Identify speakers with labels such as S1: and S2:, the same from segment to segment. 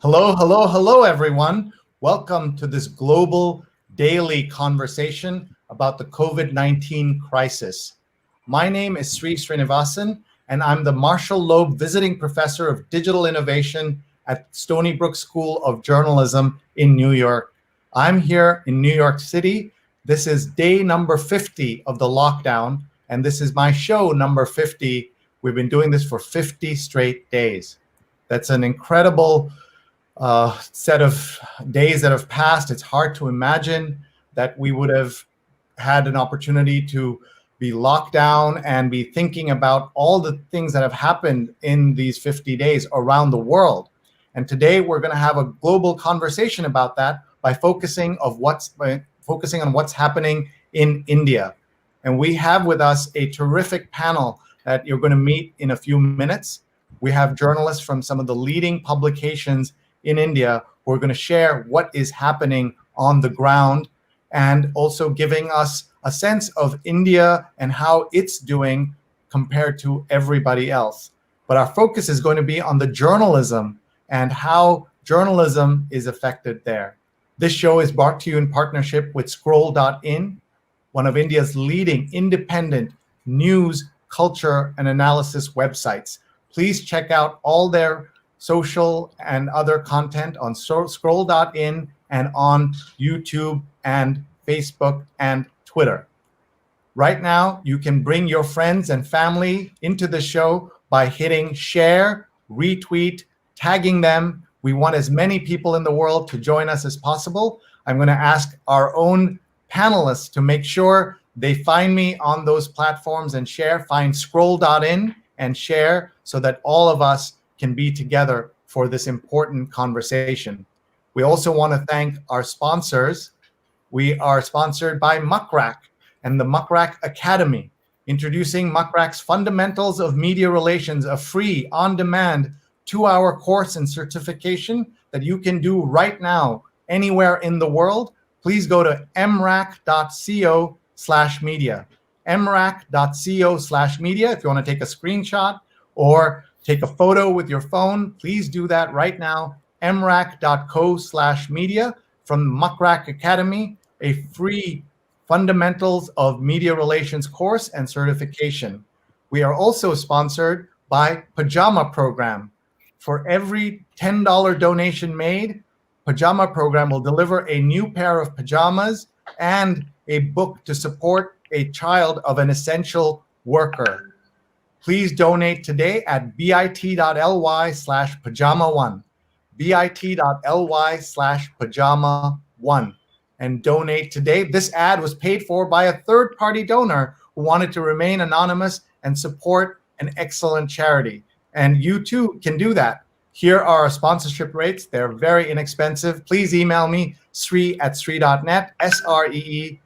S1: Hello, hello, hello, everyone. Welcome to this global daily conversation about the COVID-19 crisis. My name is Sri Srinivasan, and I'm the Marshall Loeb Visiting Professor of Digital Innovation at Stony Brook School of Journalism in New York. I'm here in New York City. This is day number 50 of the lockdown, and this is my show number 50. We've been doing this for 50 straight days. That's an incredible set of days that have passed. It's hard to imagine that we would have had an opportunity to be locked down and be thinking about all the things that have happened in these 50 days around the world. And today we're going to have a global conversation about that by focusing on what's happening in India. And we have with us a terrific panel that you're going to meet in a few minutes. We have journalists from some of the leading publications in India who are going to share what is happening on the ground and also giving us a sense of India and how it's doing compared to everybody else. But our focus is going to be on the journalism and how journalism is affected there. This show is brought to you in partnership with Scroll.in, one of India's leading independent news, culture, and analysis websites. Please check out all their social and other content on Scroll.in and on YouTube and Facebook and Twitter. Right now, you can bring your friends and family into the show by hitting share, retweet, tagging them. We want as many people in the world to join us as possible. I'm going to ask our own panelists to make sure they find me on those platforms and share. Find Scroll.in and share so that all of us can be together for this important conversation. We also want to thank our sponsors. We are sponsored by Muckrack and the Muckrack Academy, introducing Muckrack's Fundamentals of Media Relations, a free, on-demand, 2-hour course and certification that you can do right now anywhere in the world. Please go to mrac.co/media, mrac.co/media if you want to take a screenshot or take a photo with your phone. Please do that right now. mrac.co/media from Muckrack Academy, a free Fundamentals of Media Relations course and certification. We are also sponsored by Pajama Program. For every $10 donation made, Pajama Program will deliver a new pair of pajamas and a book to support a child of an essential worker. Please donate today at bit.ly/pajama1, bit.ly/pajama1, and donate today. This ad was paid for by a third-party donor who wanted to remain anonymous and support an excellent charity. And you too can do that. Here are our sponsorship rates. They're very inexpensive. Please email me, sree@sree.net, sree@sree.net.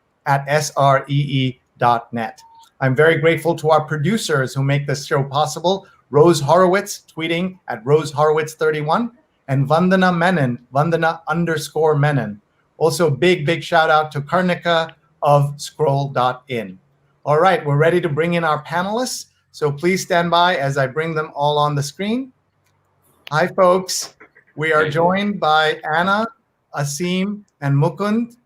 S1: I'm very grateful to our producers who make this show possible. Rose Horowitz, tweeting at RoseHorowitz31, and Vandana Menon, Vandana_Menon. Also, big shout out to Karnika of Scroll.in. All right, we're ready to bring in our panelists. So please stand by as I bring them all on the screen. Hi, folks. We are joined by Anna, Aseem, and Mukunth,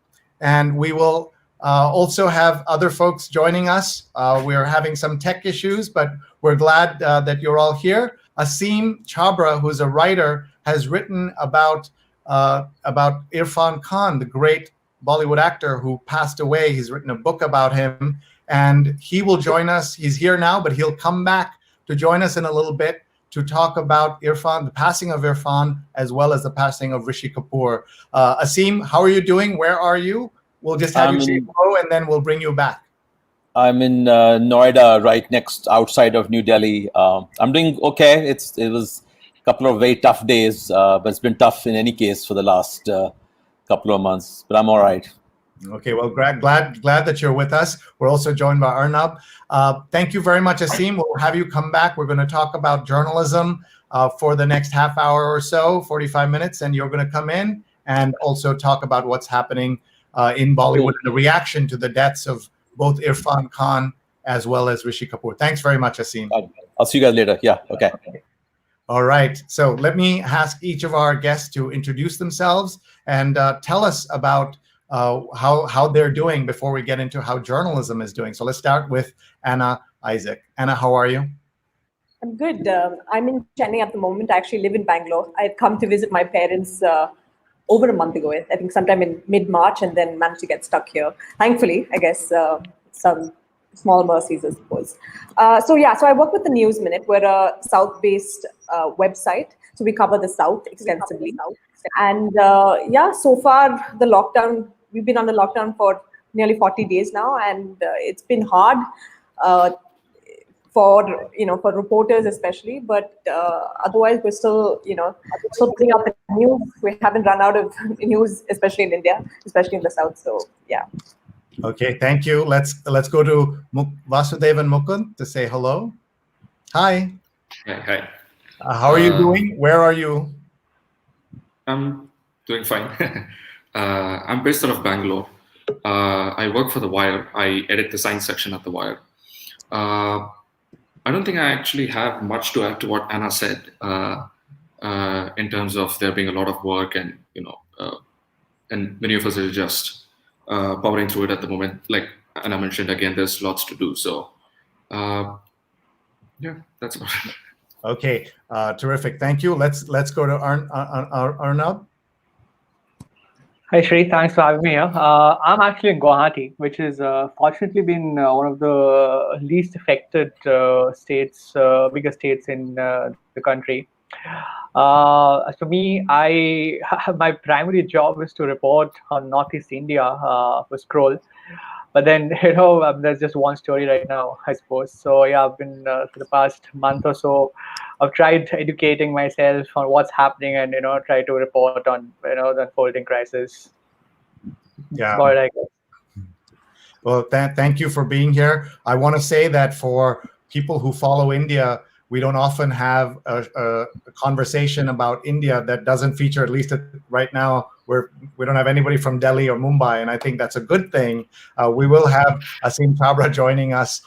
S1: and we will also have other folks joining us. We're having some tech issues, but we're glad that you're all here. Aseem Chabbra, who's a writer, has written about Irfan Khan, the great Bollywood actor who passed away. He's written a book about him, and he will join us. He's here now, but he'll come back to join us in a little bit to talk about Irfan, the passing of Irfan, as well as the passing of Rishi Kapoor. Aseem, how are you doing? Where are you? We'll just have you say hello, and then we'll bring you back.
S2: I'm in Noida, right outside of New Delhi. I'm doing okay. It was a couple of very tough days, but it's been tough in any case for the last couple of months. But I'm all right.
S1: Okay, well, glad that you're with us. We're also joined by Arunabh. Thank you very much, Aseem. We'll have you come back. We're going to talk about journalism for the next half hour or so, 45 minutes, and you're going to come in and also talk about what's happening in Bollywood and the reaction to the deaths of both Irfan Khan as well as Rishi Kapoor. Thanks very much, Aseem.
S2: I'll see you guys later. Yeah, okay.
S1: All right. So let me ask each of our guests to introduce themselves and tell us about how they're doing before we get into how journalism is doing. So let's start with Anna Isaac. Anna, how are you?
S3: I'm good. I'm in Chennai at the moment. I actually live in Bangalore. I had come to visit my parents over a month ago, I think sometime in mid-March, and then managed to get stuck here. Thankfully, I guess some small mercies, I suppose. So I work with the News Minute. We're a South-based website, so we cover the South extensively. And so far the lockdown, we've been under lockdown for nearly 40 days now, and it's been hard. For reporters especially, but otherwise we're still putting out the news. We haven't run out of news, especially in India, especially in the South. So yeah.
S1: Okay, thank you. Let's go to Vasudevan Mukunth to say hello. Hi.
S4: Hi.
S1: How are you doing? Where are you?
S4: I'm doing fine. I'm based out of Bangalore. I work for The Wire. I edit the science section at The Wire. I don't think I actually have much to add to what Anna said in terms of there being a lot of work and and many of us are just powering through it at the moment. Like Anna mentioned, again, there's lots to do. So that's about it.
S1: Okay, terrific. Thank you. Let's go to Arunabh.
S5: Hi Shri, thanks for having me here. I'm actually in Guwahati, which has fortunately been one of the least affected states, bigger states in the country. As for me, my primary job is to report on Northeast India for Scroll. But then, there's just one story right now, I suppose. So yeah, I've been for the past month or so, I've tried educating myself on what's happening and try to report on the unfolding crisis.
S1: Yeah.
S5: But I guess.
S1: Well, thank you for being here. I want to say that for people who follow India, we don't often have a conversation about India that doesn't feature, at least right now, we don't have anybody from Delhi or Mumbai, and I think that's a good thing. We will have Aseem Chabbra joining us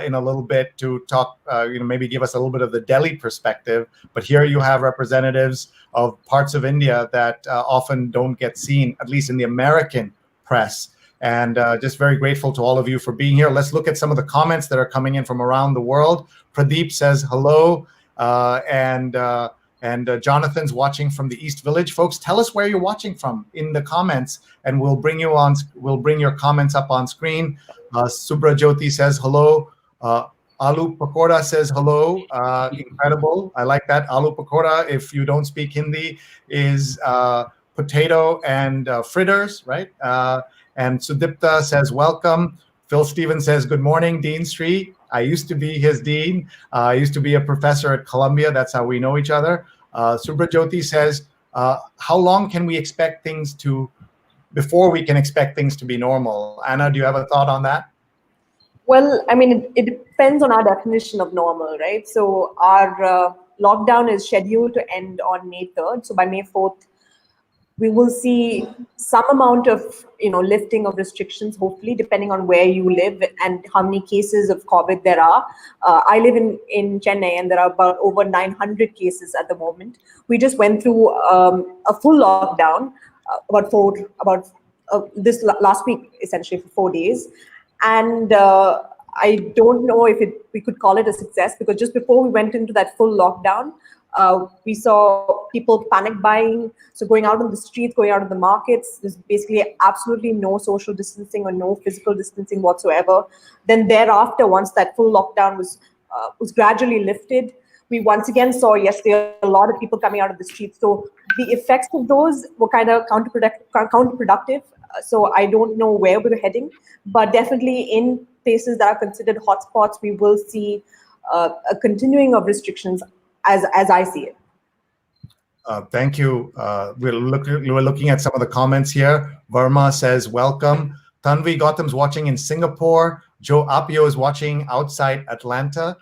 S1: in a little bit to talk, maybe give us a little bit of the Delhi perspective. But here you have representatives of parts of India that often don't get seen, at least in the American press. And just very grateful to all of you for being here. Let's look at some of the comments that are coming in from around the world. Pradeep says hello, and Jonathan's watching from the East Village. Folks, tell us where you're watching from in the comments, and we'll bring your comments up on screen. Subra Jyoti says hello. Aloo Pakoda says hello. Incredible. I like that. Aloo Pakoda, if you don't speak Hindi, is potato and fritters, right? And Sudipta says, welcome. Phil Stevens says, good morning, Dean Sri. I used to be his dean. I used to be a professor at Columbia. That's how we know each other. Subrajyoti says, how long can we expect things before we can expect things to be normal? Anna, do you have a thought on that?
S3: Well, I mean, it depends on our definition of normal, right? So our lockdown is scheduled to end on May 3rd. So by May 4th, we will see some amount of lifting of restrictions, hopefully, depending on where you live and how many cases of COVID there are. I live in Chennai, and there are about over 900 cases at the moment. We just went through a full lockdown this last week, essentially for 4 days, and I don't know if we could call it a success, because just before we went into that full lockdown, we saw people panic buying, so going out on the streets, going out of the markets. There's basically absolutely no social distancing or no physical distancing whatsoever. Then thereafter, once that full lockdown was gradually lifted, we once again saw yesterday a lot of people coming out of the streets. So the effects of those were kind of counterproductive. So I don't know where we're heading, but definitely in places that are considered hotspots, we will see a continuing of restrictions as I see it.
S1: Thank you. We're looking at some of the comments here. Verma says, welcome. Tanvi Gautam's watching in Singapore. Joe Apio is watching outside Atlanta,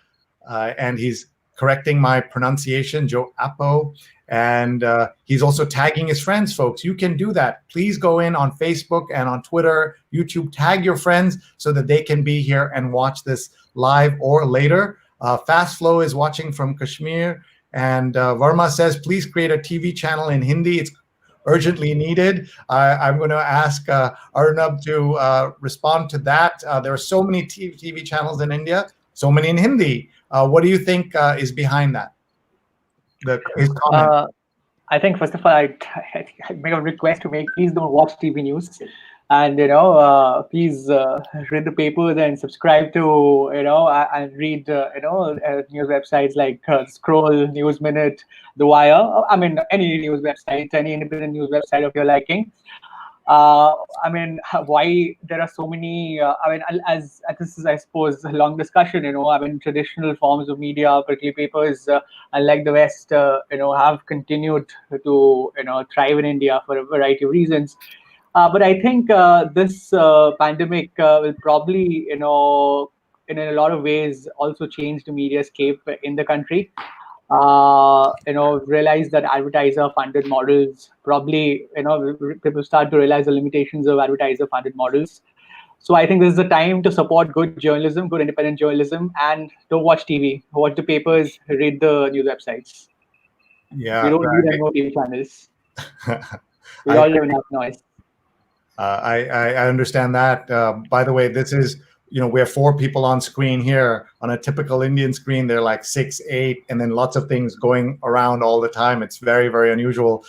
S1: and he's correcting my pronunciation, Joe Apo. And he's also tagging his friends, folks. You can do that. Please go in on Facebook and on Twitter, YouTube, tag your friends so that they can be here and watch this live or later. Fast Flow is watching from Kashmir, And Verma says, please create a TV channel in Hindi. It's urgently needed. I'm going to ask Arunabh to respond to that. There are so many TV channels in India, so many in Hindi. What do you think is behind that? His comment.
S5: I think first of all, I make a request to please don't watch TV news, and please read the papers and subscribe to and read news websites like Scroll, News Minute, The Wire. I mean, any news website, any independent news website of your liking. I mean, why there are so many? I mean, as this is, I suppose, a long discussion. I mean, traditional forms of media, particularly papers, unlike the West, have continued to thrive in India for a variety of reasons. But I think this pandemic will probably, in a lot of ways, also change the media scape in the country. Realize that advertiser-funded models probably, people start to realize the limitations of advertiser-funded models. So I think this is the time to support good journalism, good independent journalism, and don't watch TV. Watch the papers, read the news websites.
S1: Yeah,
S5: we don't need any more TV channels. We all live in that noise.
S1: I understand that. By the way, this is, we have 4 people on screen here. On a typical Indian screen, they're like 6, 8, and then lots of things going around all the time. It's very, very unusual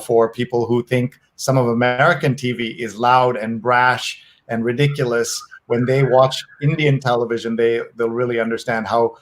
S1: for people who think some of American TV is loud and brash and ridiculous. When they watch Indian television, they'll really understand how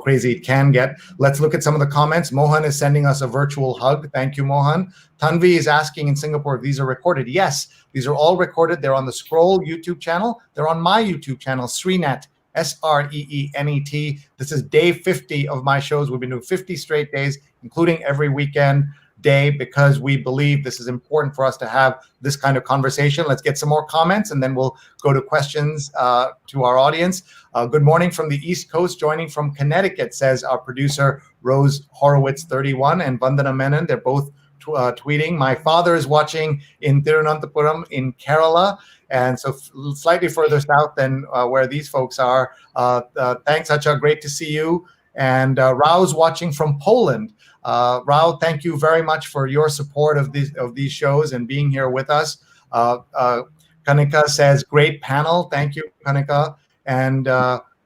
S1: crazy it can get. Let's look at some of the comments. Mohan is sending us a virtual hug. Thank you, Mohan. Tanvi is asking in Singapore if these are recorded. Yes, these are all recorded. They're on the Scroll YouTube channel. They're on my YouTube channel, Sreenet, Sreenet. This is day 50 of my shows. We've been doing 50 straight days, including every weekend day, because we believe this is important for us to have this kind of conversation. Let's get some more comments, and then we'll go to questions to our audience. Good morning from the East Coast. Joining from Connecticut, says our producer, Rose Horowitz 31, and Vandana Menon. They're both tweeting. My father is watching in Tirunanthapuram in Kerala, and so slightly further south than where these folks are. Thanks, Acha. Great to see you. And Rao's watching from Poland. Rao, thank you very much for your support of these shows and being here with us. Kanika says, great panel. Thank you, Kanika. And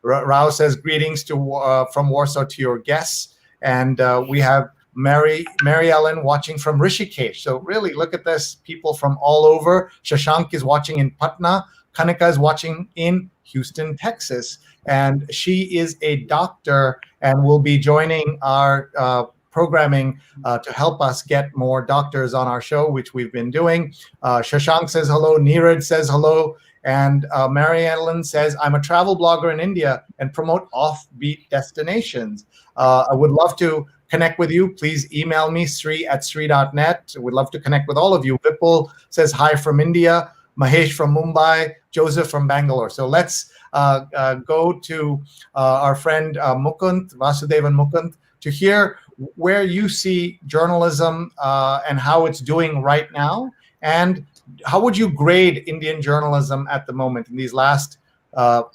S1: Rao says, greetings from Warsaw to your guests. And we have Mary Ellen watching from Rishikesh. So really, look at this, people from all over. Shashank is watching in Patna. Kanika is watching in Houston, Texas. And she is a doctor and will be joining our programming to help us get more doctors on our show, which we've been doing. Shashank says hello. Neeraj says hello. And Mary Ellen says, I'm a travel blogger in India and promote offbeat destinations. I would love to connect with you. Please email me, sri@sri.net. We'd love to connect with all of you. Vipul says hi from India. Mahesh from Mumbai. Joseph from Bangalore. So let's go to our friend Mukunth, Vasudevan Mukunth, to hear where you see journalism and how it's doing right now. And how would you grade Indian journalism at the moment in these last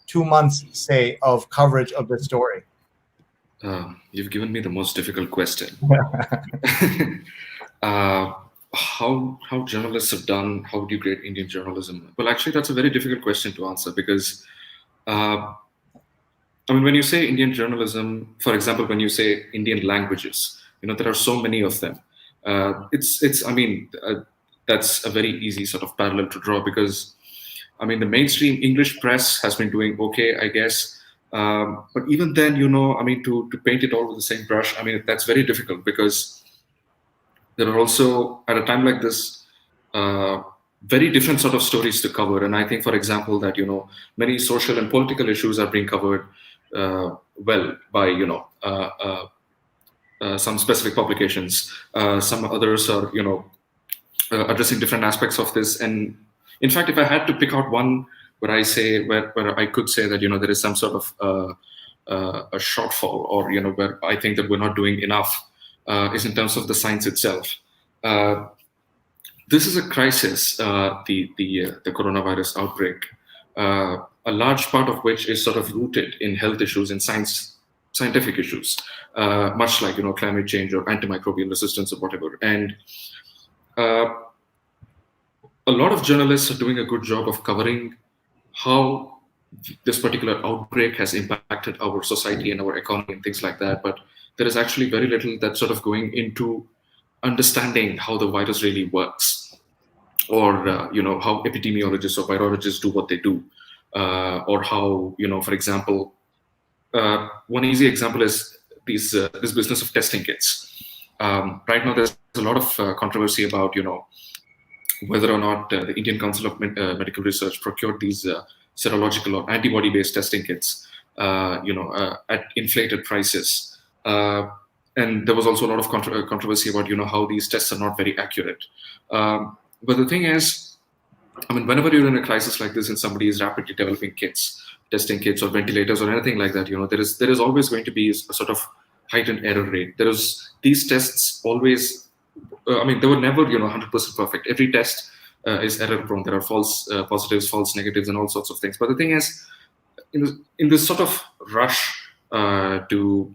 S1: 2 months, say, of coverage of the story?
S4: You've given me the most difficult question. How journalists have done, how would you grade Indian journalism? Well, actually, that's a very difficult question to answer because, when you say Indian journalism, for example, when you say Indian languages, there are so many of them. That's a very easy sort of parallel to draw because, the mainstream English press has been doing okay, I guess. But even then, to paint it all with the same brush, that's very difficult because there are also, at a time like this, very different sort of stories to cover. And I think, for example, that, many social and political issues are being covered well by, some specific publications. Some others are, addressing different aspects of this. And in fact, if I had to pick out one where I could say that, there is some sort of a shortfall or, where I think that we're not doing enough, is in terms of the science itself. This is a crisis, the coronavirus outbreak, a large part of which is sort of rooted in health issues in science scientific issues, much like climate change or antimicrobial resistance or whatever. And a lot of journalists are doing a good job of covering how this particular outbreak has impacted our society and our economy and things like that. But there is actually very little that's sort of going into understanding how the virus really works, or how epidemiologists or virologists do what they do, or how for example, one easy example is this business of testing kits. Right now, there's a lot of controversy about whether or not the Indian Council of Medical Research procured these serological or antibody-based testing kits, at inflated prices. And there was also a lot of controversy about how these tests are not very accurate. But the thing is, whenever you're in a crisis like this and somebody is rapidly developing kits, testing kits or ventilators or anything like that, there is always going to be a sort of heightened error rate. These tests always, they were never 100% perfect. Every test is error prone. There are false positives, false negatives, and all sorts of things. But the thing is, in this sort of rush to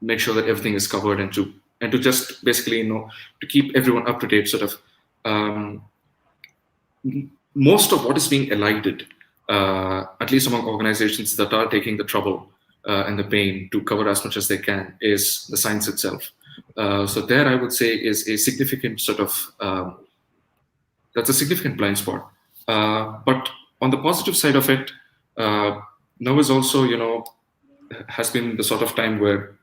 S4: make sure that everything is covered and to just basically to keep everyone up to date, sort of most of what is being elided, at least among organizations that are taking the trouble and the pain to cover as much as they can, is the science itself. So there, I would say, is a significant sort of that's a significant blind spot. But on the positive side of it, now is also has been the sort of time where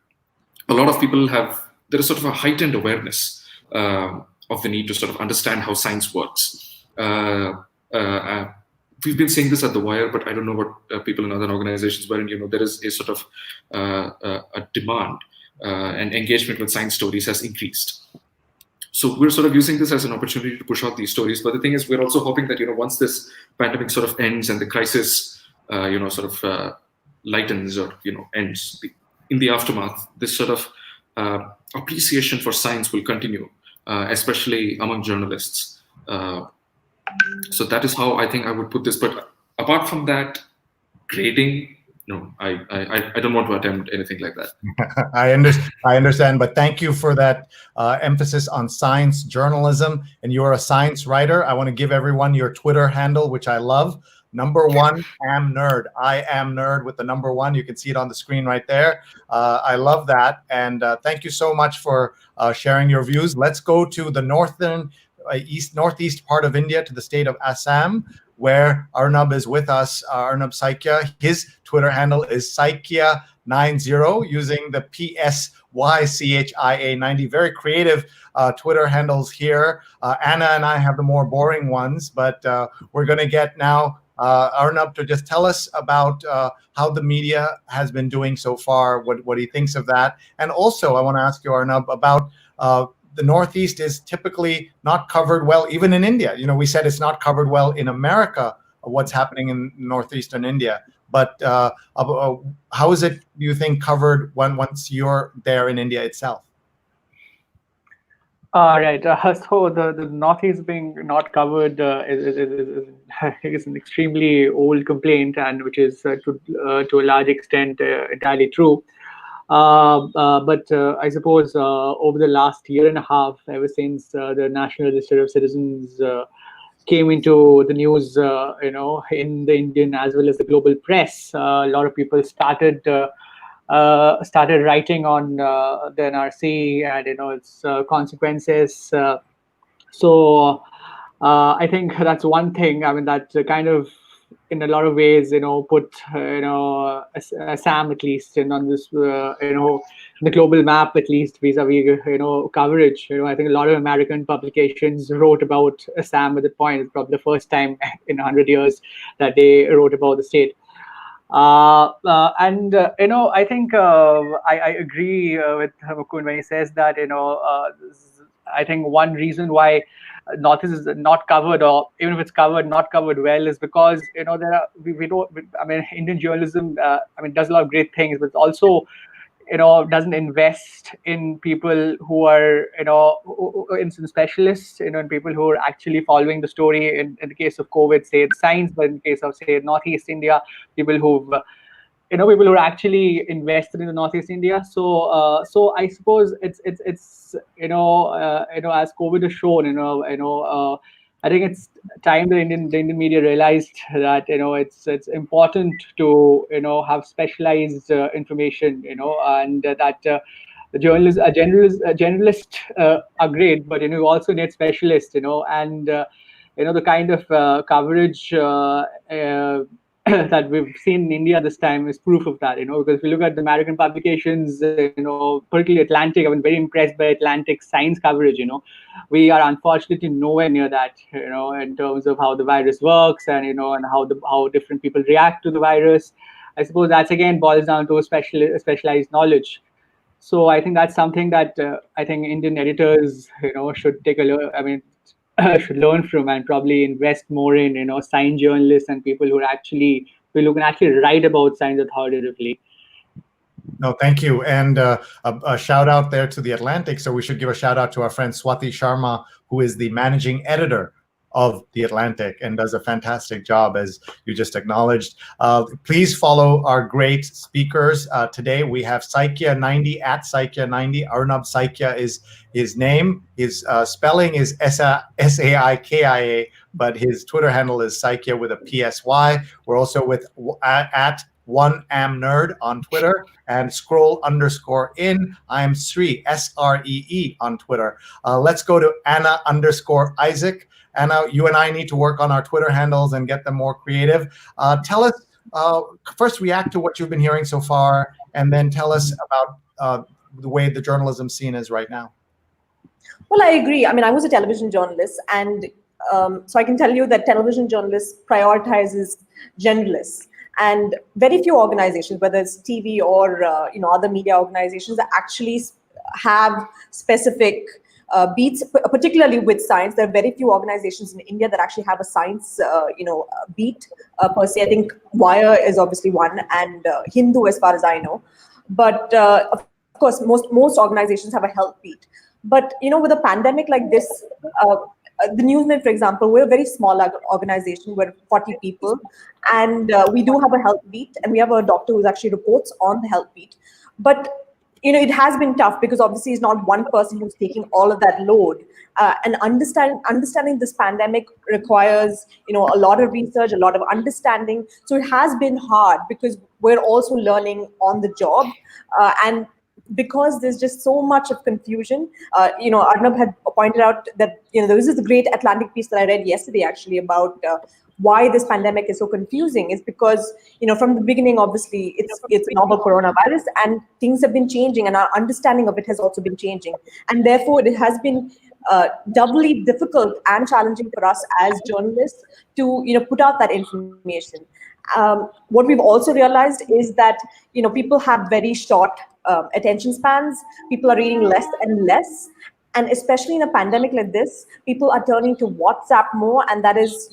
S4: a lot of people there is sort of a heightened awareness of the need to sort of understand how science works. We've been seeing this at The Wire, but I don't know what people in other organizations, wherein there is a sort of a demand and engagement with science stories has increased. So we're sort of using this as an opportunity to push out these stories. But the thing is, we're also hoping that once this pandemic sort of ends and the crisis sort of lightens or ends, in the aftermath, this sort of appreciation for science will continue, especially among journalists. So that is how I think I would put this. But apart from that, grading, no, I don't want to attempt anything like that.
S1: I understand, but thank you for that emphasis on science journalism. And you're a science writer. I want to give everyone your Twitter handle, which I love. #1 am nerd. I am nerd with the #1. You can see it on the screen right there. I love that, and thank you so much for sharing your views. Let's go to the northeast part of India, to the state of Assam, where Arunabh is with us. Arunabh Saikia. His Twitter handle is Saikia90, using the PSYCHIA90. Very creative Twitter handles here. Anna and I have the more boring ones, but we're going to get now Arunabh to just tell us about how the media has been doing so far, what he thinks of that. And also, I want to ask you, Arunabh, about the Northeast is typically not covered well, even in India. We said it's not covered well in America, what's happening in Northeastern India. But how is it, do you think, covered once you're there in India itself?
S5: Right. So the Northeast being not covered is an extremely old complaint, and which is to a large extent entirely true. But I suppose over the last year and a half, ever since the National Register of Citizens came into the news, in the Indian as well as the global press, a lot of people started writing on the NRC and its consequences. So I think that's one thing. That kind of, in a lot of ways, put Assam at least on this, the global map, at least vis-a-vis coverage. I think a lot of American publications wrote about Assam at that point. It's probably the first time in 100 years that they wrote about the state. And I think I agree with Mukund when he says that I think one reason why Northeast is not covered, or even if it's covered, not covered well, is because Indian journalism does a lot of great things, but also doesn't invest in people who are in specialists, in people who are actually following the story. In the case of COVID, say it's science, but in the case of, say, Northeast India, people who've people who are actually invested in the Northeast India. So I suppose it's as COVID has shown, I think it's time the Indian media realized that it's important to have specialized information, and that the generalists are great, but you also need specialists, and the kind of coverage that we've seen in India this time is proof of that, because if you look at the American publications, particularly Atlantic, I've been very impressed by Atlantic science coverage. We are unfortunately nowhere near that, in terms of how the virus works and, and how different people react to the virus. I suppose that's again boils down to specialized knowledge. So I think that's something that I think Indian editors, should take a look. I mean, should learn from and probably invest more in, science journalists and people who can actually write about science authoritatively.
S1: No, thank you. And a shout out there to the Atlantic. So we should give a shout out to our friend Swati Sharma, who is the managing editor of the Atlantic and does a fantastic job, as you just acknowledged. Please follow our great speakers. Today we have Saikia90 at Saikia90. Arunabh Saikia is his name. His spelling is Saikia, but his Twitter handle is Saikia with a PSY. We're also with at 1amnerd on Twitter and Scroll_in. I'm Sree, SREE on Twitter. Let's go to Anna_Isaac. Anna, you and I need to work on our Twitter handles and get them more creative. Tell us, first react to what you've been hearing so far, and then tell us about the way the journalism scene is right now.
S3: Well, I agree. I mean, I was a television journalist, and so I can tell you that television journalists prioritizes generalists. And very few organizations, whether it's TV or other media organizations, that actually have specific beats, particularly with science. There are very few organizations in India that actually have a science, beat per se. I think Wire is obviously one, and Hindu, as far as I know. But of course, most organizations have a health beat. But with a pandemic like this, the Newsnet, for example, we're a very small organization. We're 40 people, and we do have a health beat, and we have a doctor who actually reports on the health beat. But it has been tough because obviously it's not one person who's taking all of that load. And understanding this pandemic requires, a lot of research, a lot of understanding. So it has been hard because we're also learning on the job, and because there's just so much of confusion. Arnab had pointed out that there was this great Atlantic piece that I read yesterday actually about why this pandemic is so confusing. Is because from the beginning, obviously it's novel coronavirus, and things have been changing, and our understanding of it has also been changing, and therefore it has been doubly difficult and challenging for us as journalists to put out that information. What we've also realized is that people have very short attention spans. People are reading less and less, and especially in a pandemic like this, people are turning to WhatsApp more, and that is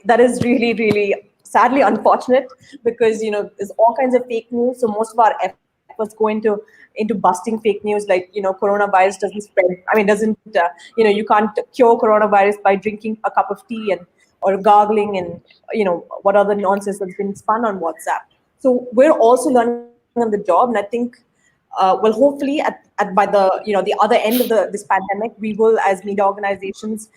S3: that is really, really sadly unfortunate, because there's all kinds of fake news. So most of our efforts go into busting fake news, like coronavirus doesn't spread. I mean, doesn't you can't cure coronavirus by drinking a cup of tea or gargling and what other nonsense that's been spun on WhatsApp. So we're also learning on the job, and I think hopefully by the other end of this pandemic, we will, as media organizations,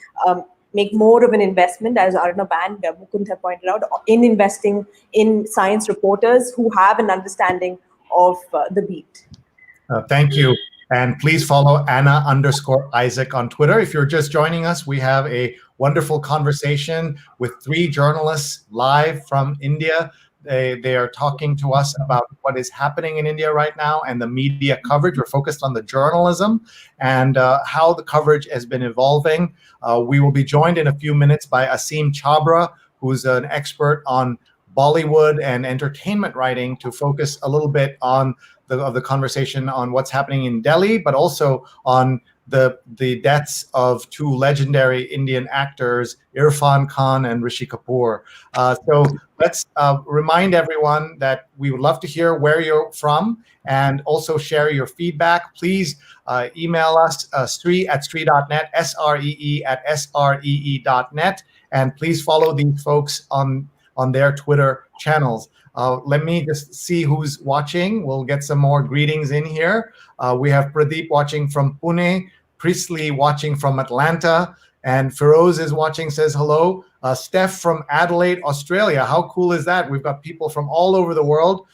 S3: make more of an investment, as Arunabh and Mukunth have pointed out, in investing in science reporters who have an understanding of the beat.
S1: Thank you. And please follow Anna_Isaac on Twitter. If you're just joining us, we have a wonderful conversation with 3 journalists live from India. They are talking to us about what is happening in India right now and the media coverage. We're focused on the journalism and how the coverage has been evolving. We will be joined in a few minutes by Aseem Chabbra, who's an expert on Bollywood and entertainment writing, to focus a little bit on the conversation on what's happening in Delhi, but also on the deaths of 2 legendary Indian actors, Irfan Khan and Rishi Kapoor. So let's remind everyone that we would love to hear where you're from and also share your feedback. Please email us, Sree@Sree.net, SREE@SREE.net, and please follow these folks on on their Twitter channels. Let me just see who's watching. We'll get some more greetings in here. We have Pradeep watching from Pune, Priestley watching from Atlanta, and Feroz is watching, says hello. Steph from Adelaide, Australia. How cool is that? We've got people from all over the world.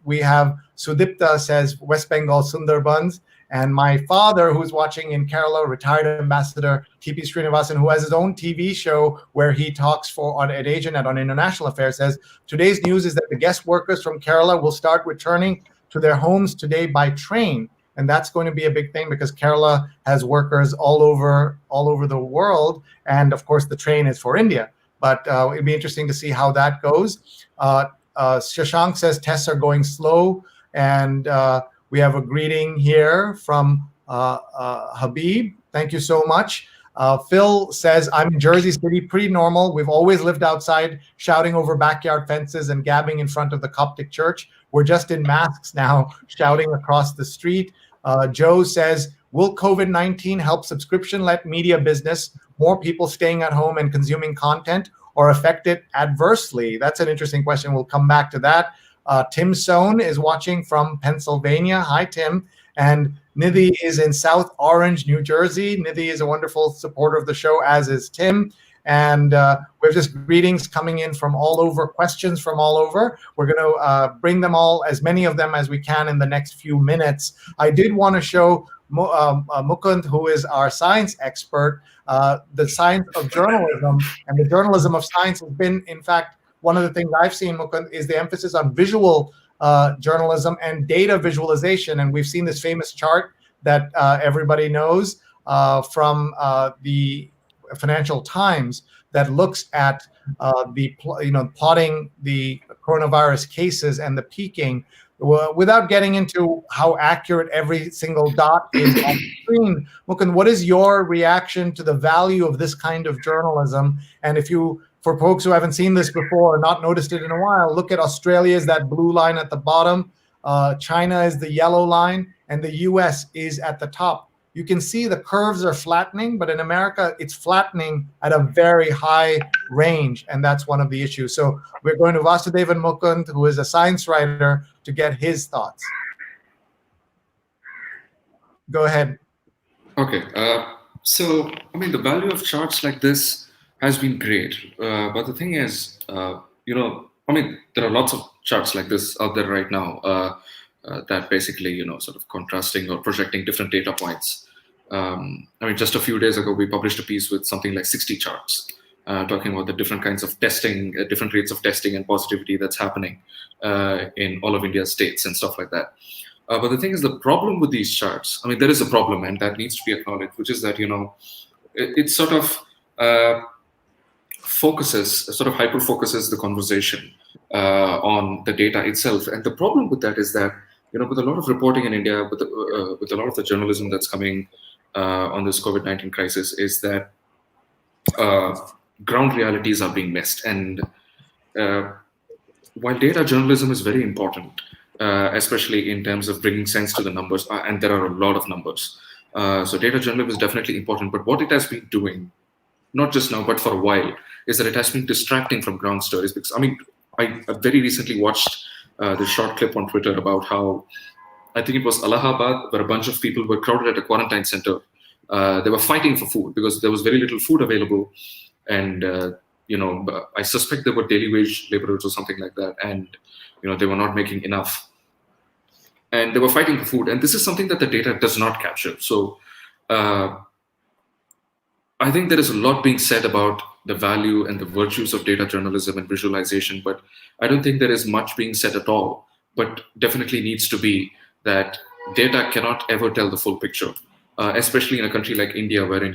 S1: We have Sudipta says West Bengal Sundarbans. And my father, who's watching in Kerala, retired ambassador T.P. Srinivasan, who has his own TV show where he talks at AsiaNet on international affairs, says, today's news is that the guest workers from Kerala will start returning to their homes today by train. And that's going to be a big thing because Kerala has workers all over the world. And of course, the train is for India. But it'd be interesting to see how that goes. Shashank says tests are going slow. And we have a greeting here from Habib. Thank you so much. Phil says, I'm in Jersey City, pretty normal. We've always lived outside, shouting over backyard fences and gabbing in front of the Coptic church. We're just in masks now, shouting across the street. Joe says, will COVID-19 help subscription-led media business, more people staying at home and consuming content, or affect it adversely? That's an interesting question. We'll come back to that. Tim Sohn is watching from Pennsylvania. Hi, Tim. And Nidhi is in South Orange, New Jersey. Nidhi is a wonderful supporter of the show, as is Tim. And we have just greetings coming in from all over, questions from all over. We're going to bring them all, as many of them as we can in the next few minutes. I did want to show Mukunth, who is our science expert, the science of journalism. And the journalism of science has been, in fact, one of the things I've seen, Mukunth, is the emphasis on visual journalism and data visualization. And we've seen this famous chart that everybody knows from the Financial Times that looks at plotting the coronavirus cases and the peaking, without getting into how accurate every single dot is on the screen. Mukunth, what is your reaction to the value of this kind of journalism? And for folks who haven't seen this before or not noticed it in a while, look at Australia is that blue line at the bottom, China is the yellow line, and the US is at the top. You can see the curves are flattening, but in America, it's flattening at a very high range, and that's one of the issues. So we're going to Vasudevan Mukunth, who is a science writer, to get his thoughts. Go ahead.
S4: Okay. So, the value of charts like this has been great. But the thing is, there are lots of charts like this out there right now that basically, sort of contrasting or projecting different data points. Just a few days ago, we published a piece with something like 60 charts talking about the different kinds of testing, different rates of testing and positivity that's happening in all of India's states and stuff like that. But the thing is, the problem with these charts, there is a problem, and that needs to be acknowledged, which is that, it sort of hyper focuses the conversation on the data itself. And the problem with that is that, with a lot of reporting in India, with a lot of the journalism that's coming on this COVID-19 crisis, is that ground realities are being missed. And while data journalism is very important, especially in terms of bringing sense to the numbers, and there are a lot of numbers. So data journalism is definitely important, but what it has been doing, not just now, but for a while, is that it has been distracting from ground stories. Because I very recently watched this short clip on Twitter about how, I think it was Allahabad, where a bunch of people were crowded at a quarantine center. They were fighting for food because there was very little food available. And, I suspect they were daily wage laborers or something like that. And, they were not making enough. And they were fighting for food. And this is something that the data does not capture. So I think there is a lot being said about the value and the virtues of data journalism and visualization, but I don't think there is much being said at all. But definitely needs to be that data cannot ever tell the full picture, especially in a country like India, wherein,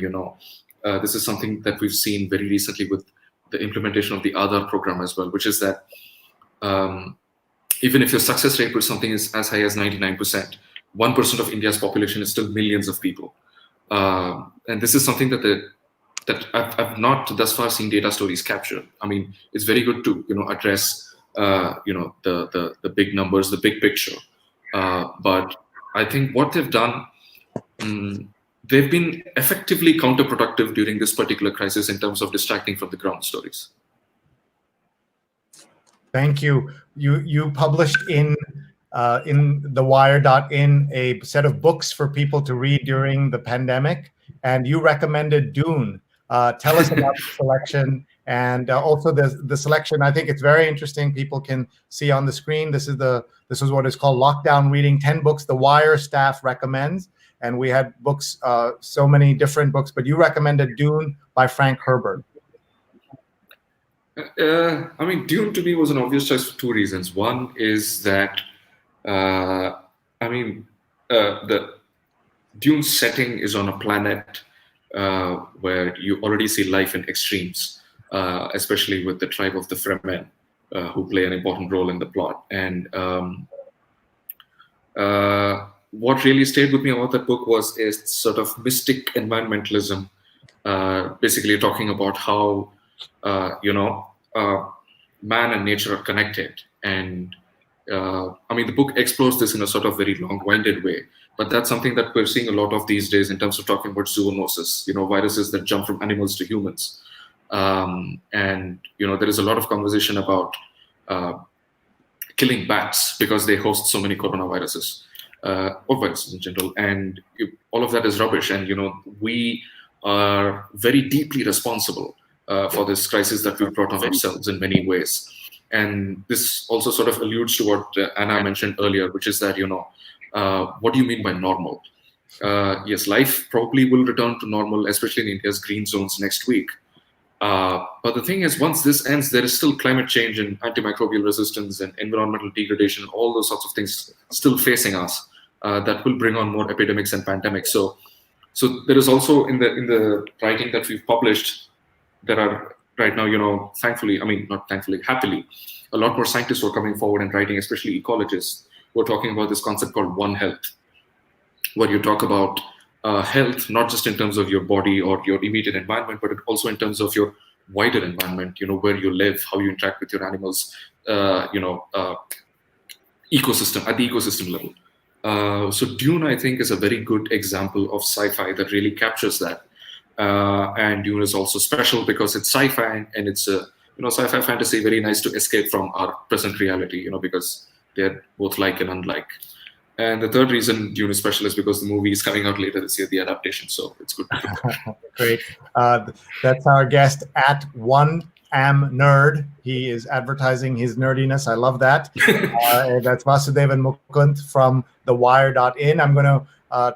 S4: this is something that we've seen very recently with the implementation of the Aadhaar program as well, which is that even if your success rate with something is as high as 99%, 1% of India's population is still millions of people. And this is something that I've not thus far seen data stories capture. It's very good to address the big numbers, the big picture. But I think what they've done, they've been effectively counterproductive during this particular crisis in terms of distracting from the ground stories.
S1: Thank you. You published in thewire.in a set of books for people to read during the pandemic, and you recommended Dune. Tell us about the selection and also the selection. I think it's very interesting. People can see on the screen. This is what is called lockdown reading. 10 books the Wire staff recommends, and we had books, so many different books. But you recommended Dune by Frank Herbert.
S4: I mean, Dune to me was an obvious choice for two reasons. One is that, the Dune setting is on a planet where you already see life in extremes, especially with the tribe of the Fremen, who play an important role in the plot. And what really stayed with me about that book was a sort of mystic environmentalism, basically talking about how man and nature are connected. And the book explores this in a sort of very long-winded way, but that's something that we're seeing a lot of these days in terms of talking about zoonosis, viruses that jump from animals to humans. There is a lot of conversation about killing bats because they host so many coronaviruses, or viruses in general. And all of that is rubbish. And, we are very deeply responsible for this crisis that we've brought on ourselves in many ways. And this also sort of alludes to what Anna mentioned earlier, which is that, what do you mean by normal? Yes, life probably will return to normal, especially in India's green zones next week. But the thing is, once this ends, there is still climate change and antimicrobial resistance and environmental degradation, all those sorts of things still facing us that will bring on more epidemics and pandemics. So there is also in the writing that we've published, there are right now, happily, a lot more scientists who are coming forward and writing, especially ecologists, who are talking about this concept called One Health, where you talk about health, not just in terms of your body or your immediate environment, but also in terms of your wider environment, where you live, how you interact with your animals, ecosystem, at the ecosystem level. So Dune, I think, is a very good example of sci-fi that really captures that. And Dune is also special because it's sci-fi, and it's a sci-fi fantasy, very nice to escape from our present reality, because they're both like and unlike. And the third reason Dune is special is because the movie is coming out later this year, the adaptation. So it's good.
S1: Great. That's our guest at OneAmNerd. He is advertising his nerdiness. I love that. That's Vasudevan Mukunth from thewire.in. I'm going to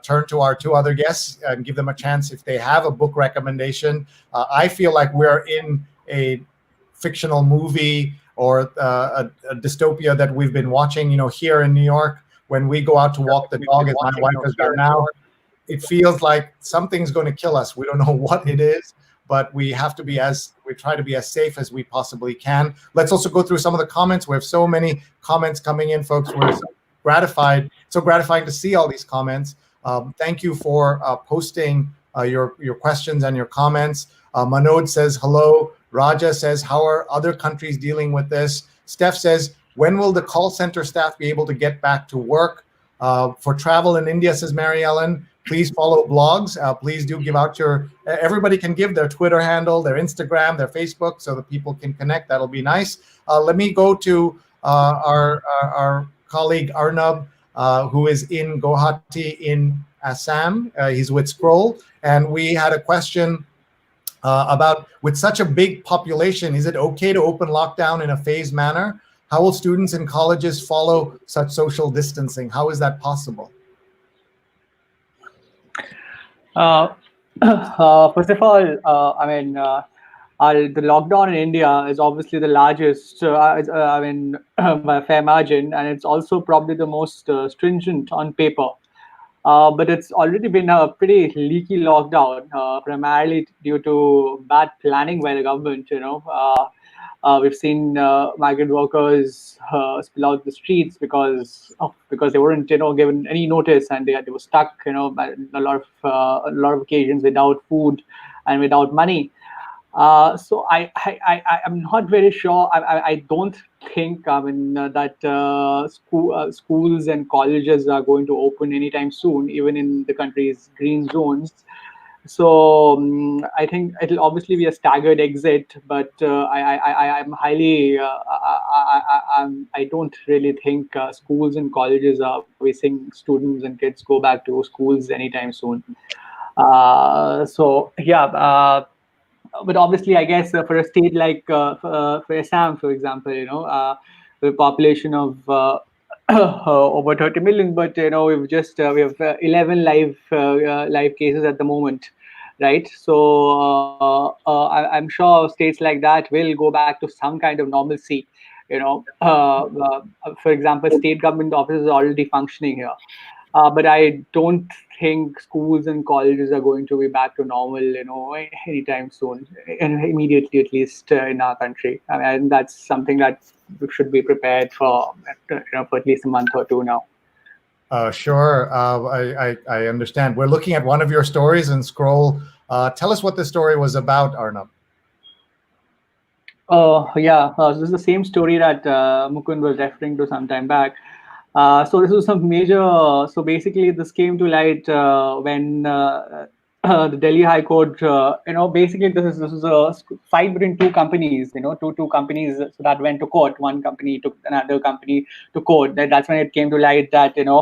S1: turn to our two other guests and give them a chance if they have a book recommendation. I feel like we're in a fictional movie or a dystopia that we've been watching, here in New York. When we go out to walk the dog, as my wife has done now, it feels like something's going to kill us. We don't know what it is, but we try to be as safe as we possibly can. Let's also go through some of the comments. We have so many comments coming in, folks. We're so gratifying to see all these comments. Thank you for posting your questions and your comments. Manoj says hello. Raja says, how are other countries dealing with this? Steph says, when will the call center staff be able to get back to work? For travel in India, says Mary Ellen, please follow blogs. Please do give out everybody can give their Twitter handle, their Instagram, their Facebook, so that people can connect. That'll be nice. Let me go to our colleague Arunabh, who is in Guwahati in Assam. He's with Scroll. And we had a question about, with such a big population, is it okay to open lockdown in a phased manner? How will students in colleges follow such social distancing? How is that possible?
S5: First of all, the lockdown in India is obviously the largest, by a fair margin, and it's also probably the most stringent on paper. But it's already been a pretty leaky lockdown, primarily due to bad planning by the government. We've seen migrant workers spill out the streets because they weren't given any notice, and they were stuck a lot of occasions without food and without money. So I'm not very sure. I don't think that schools and colleges are going to open anytime soon, even in the country's green zones. So I think it'll obviously be a staggered exit, but I'm highly, I don't really think schools and colleges are wishing students and kids go back to schools anytime soon. So yeah, but obviously, I guess for a state like for Assam, for example, the population of over 30 million, but we have 11 live cases at the moment, right? So I'm sure states like that will go back to some kind of normalcy. For example, state government offices are already functioning here. But I don't think schools and colleges are going to be back to normal, anytime soon, and immediately, at least in our country. I mean, and that's something that we should be prepared for, for at least a month or two now.
S1: Sure, I understand. We're looking at one of your stories in Scroll. Tell us what this story was about, Arunabh.
S5: Yeah, this is the same story that Mukund was referring to some time back. So this was some major. So basically, this came to light when the Delhi High Court. Basically, this is a fight between two companies. Two companies that went to court. One company took another company to court. That's when it came to light that India,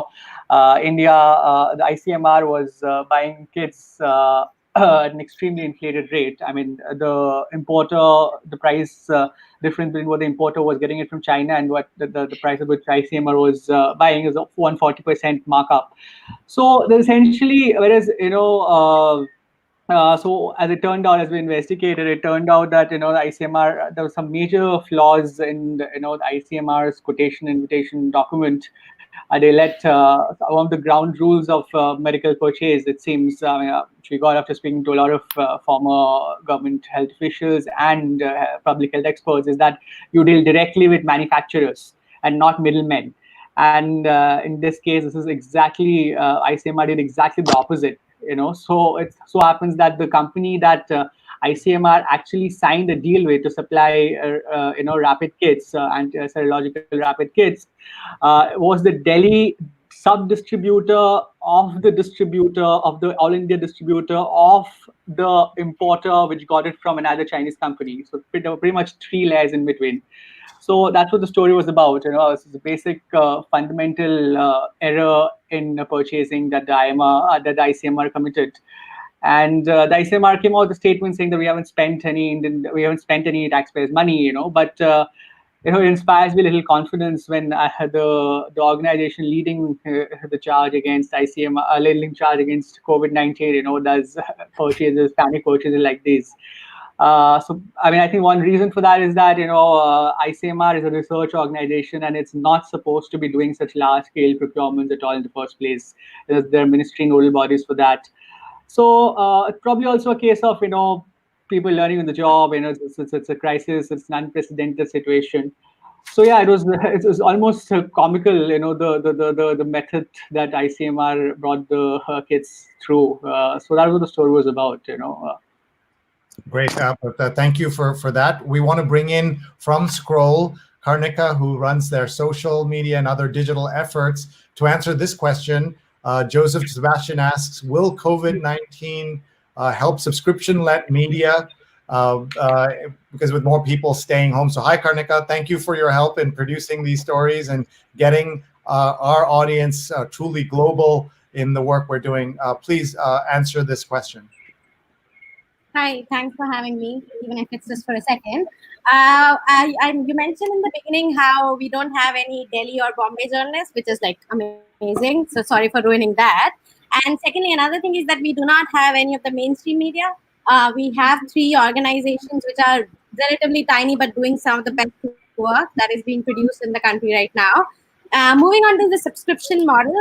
S5: the ICMR was buying kits. At an extremely inflated rate. I mean, the price difference between what the importer was getting it from China and what the price at which ICMR was buying is 140% markup. So essentially, whereas so as it turned out, as we investigated, it turned out that the ICMR, there were some major flaws in the ICMR's quotation invitation document. They let one of the ground rules of medical purchase, it seems, which we got after speaking to a lot of former government health officials and public health experts, is that you deal directly with manufacturers and not middlemen. And in this case, this is exactly, ICMR did exactly the opposite. So it so happens that the company that ICMR actually signed a deal with to supply, rapid kits and serological rapid kits, was the Delhi sub-distributor of the All India distributor of the importer, which got it from another Chinese company. So pretty much three layers in between. So that's what the story was about. It's a basic fundamental error in purchasing that the ICMR committed. And the ICMR came out with a statement saying that we haven't spent any taxpayers' money, but it inspires me a little confidence when the organization leading the charge against ICMR, leading charge against COVID-19, does panic purchases like these. So, I mean, I think one reason for that is that, ICMR is a research organization and it's not supposed to be doing such large-scale procurements at all in the first place. There are ministry nodal bodies for that. So it's probably also a case of, people learning on the job. It's a crisis. It's an unprecedented situation. So yeah, it was almost comical. The method that ICMR brought the kids through. So that was what the story was about.
S1: Great. Thank you for that. We want to bring in from Scroll, Karnika, who runs their social media and other digital efforts, to answer this question. Joseph Sebastian asks, will COVID-19 help subscription-led media because with more people staying home? So hi, Karnika. Thank you for your help in producing these stories and getting our audience truly global in the work we're doing. Please answer this question.
S6: Hi, thanks for having me, even if it's just for a second. You mentioned in the beginning how we don't have any Delhi or Bombay journalists, which is like amazing. So sorry for ruining that. And secondly, another thing is that we do not have any of the mainstream media. We have 3 organizations which are relatively tiny but doing some of the best work that is being produced in the country right now. Moving on to the subscription model,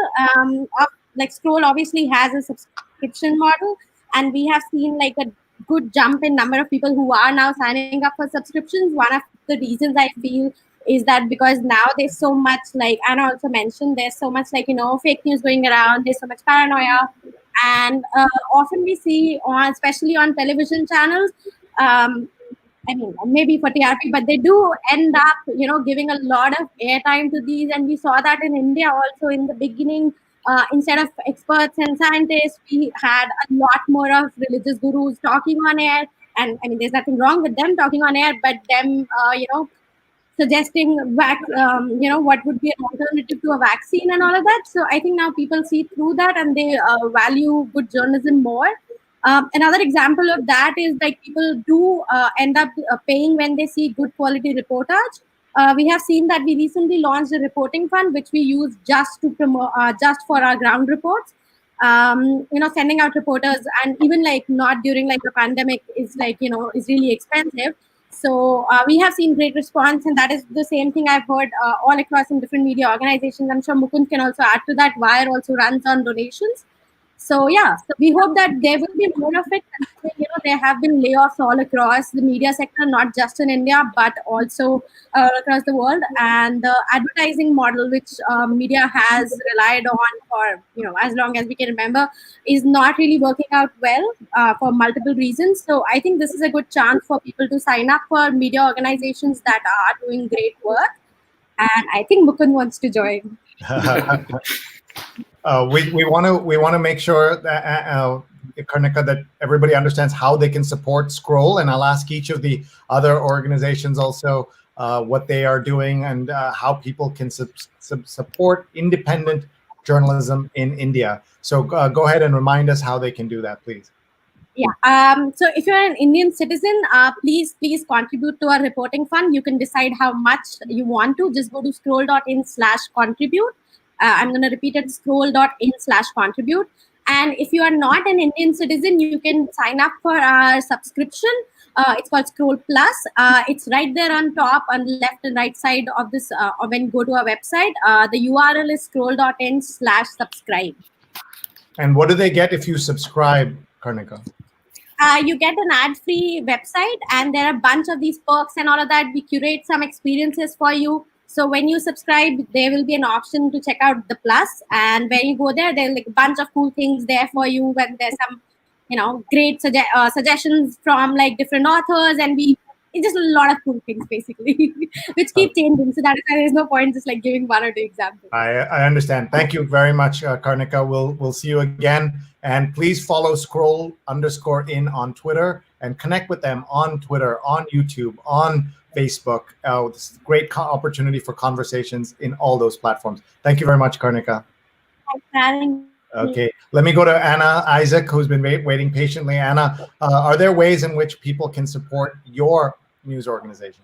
S6: like Scroll obviously has a subscription model, and we have seen like a good jump in number of people who are now signing up for subscriptions. One of the reasons I feel is that because now there's so much, like Anna also mentioned, there's so much like fake news going around, there's so much paranoia, and often we see especially on television channels, I mean, maybe for TRP, but they do end up, giving a lot of airtime to these. And we saw that in India also in the beginning, instead of experts and scientists, we had a lot more of religious gurus talking on air. And I mean, there's nothing wrong with them talking on air, but them, suggesting what would be an alternative to a vaccine and all of that. So I think now people see through that, and they value good journalism more. Another example of that is like people do end up paying when they see good quality reportage. We have seen that we recently launched a reporting fund, which we use just to promote, just for our ground reports. Sending out reporters, and even like not during like the pandemic is like is really expensive. So we have seen great response, and that is the same thing I've heard all across in different media organizations. I'm sure Mukunth can also add to that. Wire also runs on donations. So yeah, so we hope that there will be more of it. There have been layoffs all across the media sector, not just in India, but also across the world. And the advertising model, which media has relied on for as long as we can remember, is not really working out well for multiple reasons. So I think this is a good chance for people to sign up for media organizations that are doing great work. And I think Mukund wants to join.
S1: We want to make sure that Karnika, that everybody understands how they can support Scroll, and I'll ask each of the other organizations also what they are doing and how people can support independent journalism in India. So go ahead and remind us how they can do that, please.
S6: Yeah. So if you're an Indian citizen, please contribute to our reporting fund. You can decide how much you want to. Just go to scroll.in/contribute. I'm going to repeat it, scroll.in/contribute. And if you are not an Indian citizen, you can sign up for our subscription. It's called Scroll Plus. It's right there on top, on the left and right side of this, when you go to our website. The URL is scroll.in/subscribe.
S1: And what do they get if you subscribe, Karnika?
S6: You get an ad-free website, and there are a bunch of these perks and all of that. We curate some experiences for you. So when you subscribe, there will be an option to check out the Plus, and when you go there, there's like a bunch of cool things there for you. When there's some, great suggestions from like different authors, and it's just a lot of cool things basically, which keep changing. So that is why there's no point just like giving one or two examples.
S1: I understand. Thank you very much, Karnika. We'll see you again, and please follow Scroll_in on Twitter and connect with them on Twitter, on YouTube, on Facebook. This is a great opportunity for conversations in all those platforms. Thank you very much, Karnika.
S6: Thanks for having me.
S1: Okay, let me go to Anna Isaac, who's been waiting patiently. Anna, are there ways in which people can support your news organization?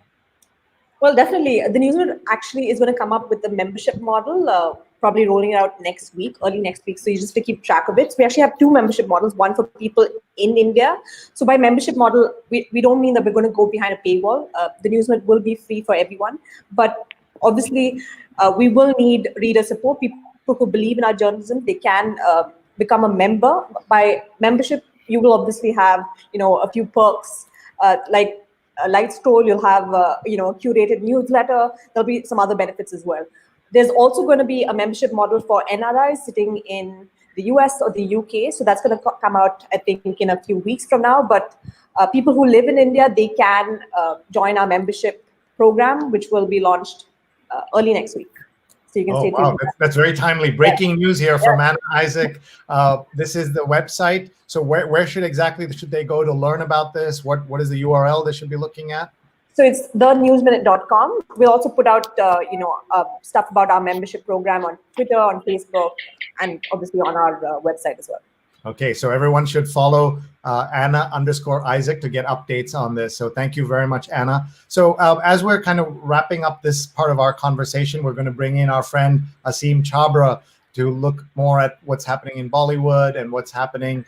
S3: Well, definitely. The newsroom actually is going to come up with the membership model, probably rolling it out early next week. So you just have to keep track of it. So we actually have two membership models, one for people in India. So by membership model, we don't mean that we're going to go behind a paywall. The newsroom will be free for everyone. But obviously, we will need reader support. People who believe in our journalism, they can become a member. By membership, you will obviously have, a few perks like a light scroll, you'll have a curated newsletter. There'll be some other benefits as well. There's also going to be a membership model for NRIs sitting in the US or the UK. So that's going to come out, I think, in a few weeks from now. But people who live in India, they can join our membership program, which will be launched early next week. So you can stay tuned.
S1: Wow, that's very timely. Breaking news here from Anna Isaac. This is the website. So where should they go to learn about this? What is the URL they should be looking at?
S3: So it's thenewsminute.com. We'll also put out stuff about our membership program on Twitter, on Facebook, and obviously on our website as well.
S1: Okay, so everyone should follow Anna_Isaac to get updates on this. So thank you very much, Anna. So as we're kind of wrapping up this part of our conversation, we're going to bring in our friend Aseem Chabbra to look more at what's happening in Bollywood and what's happening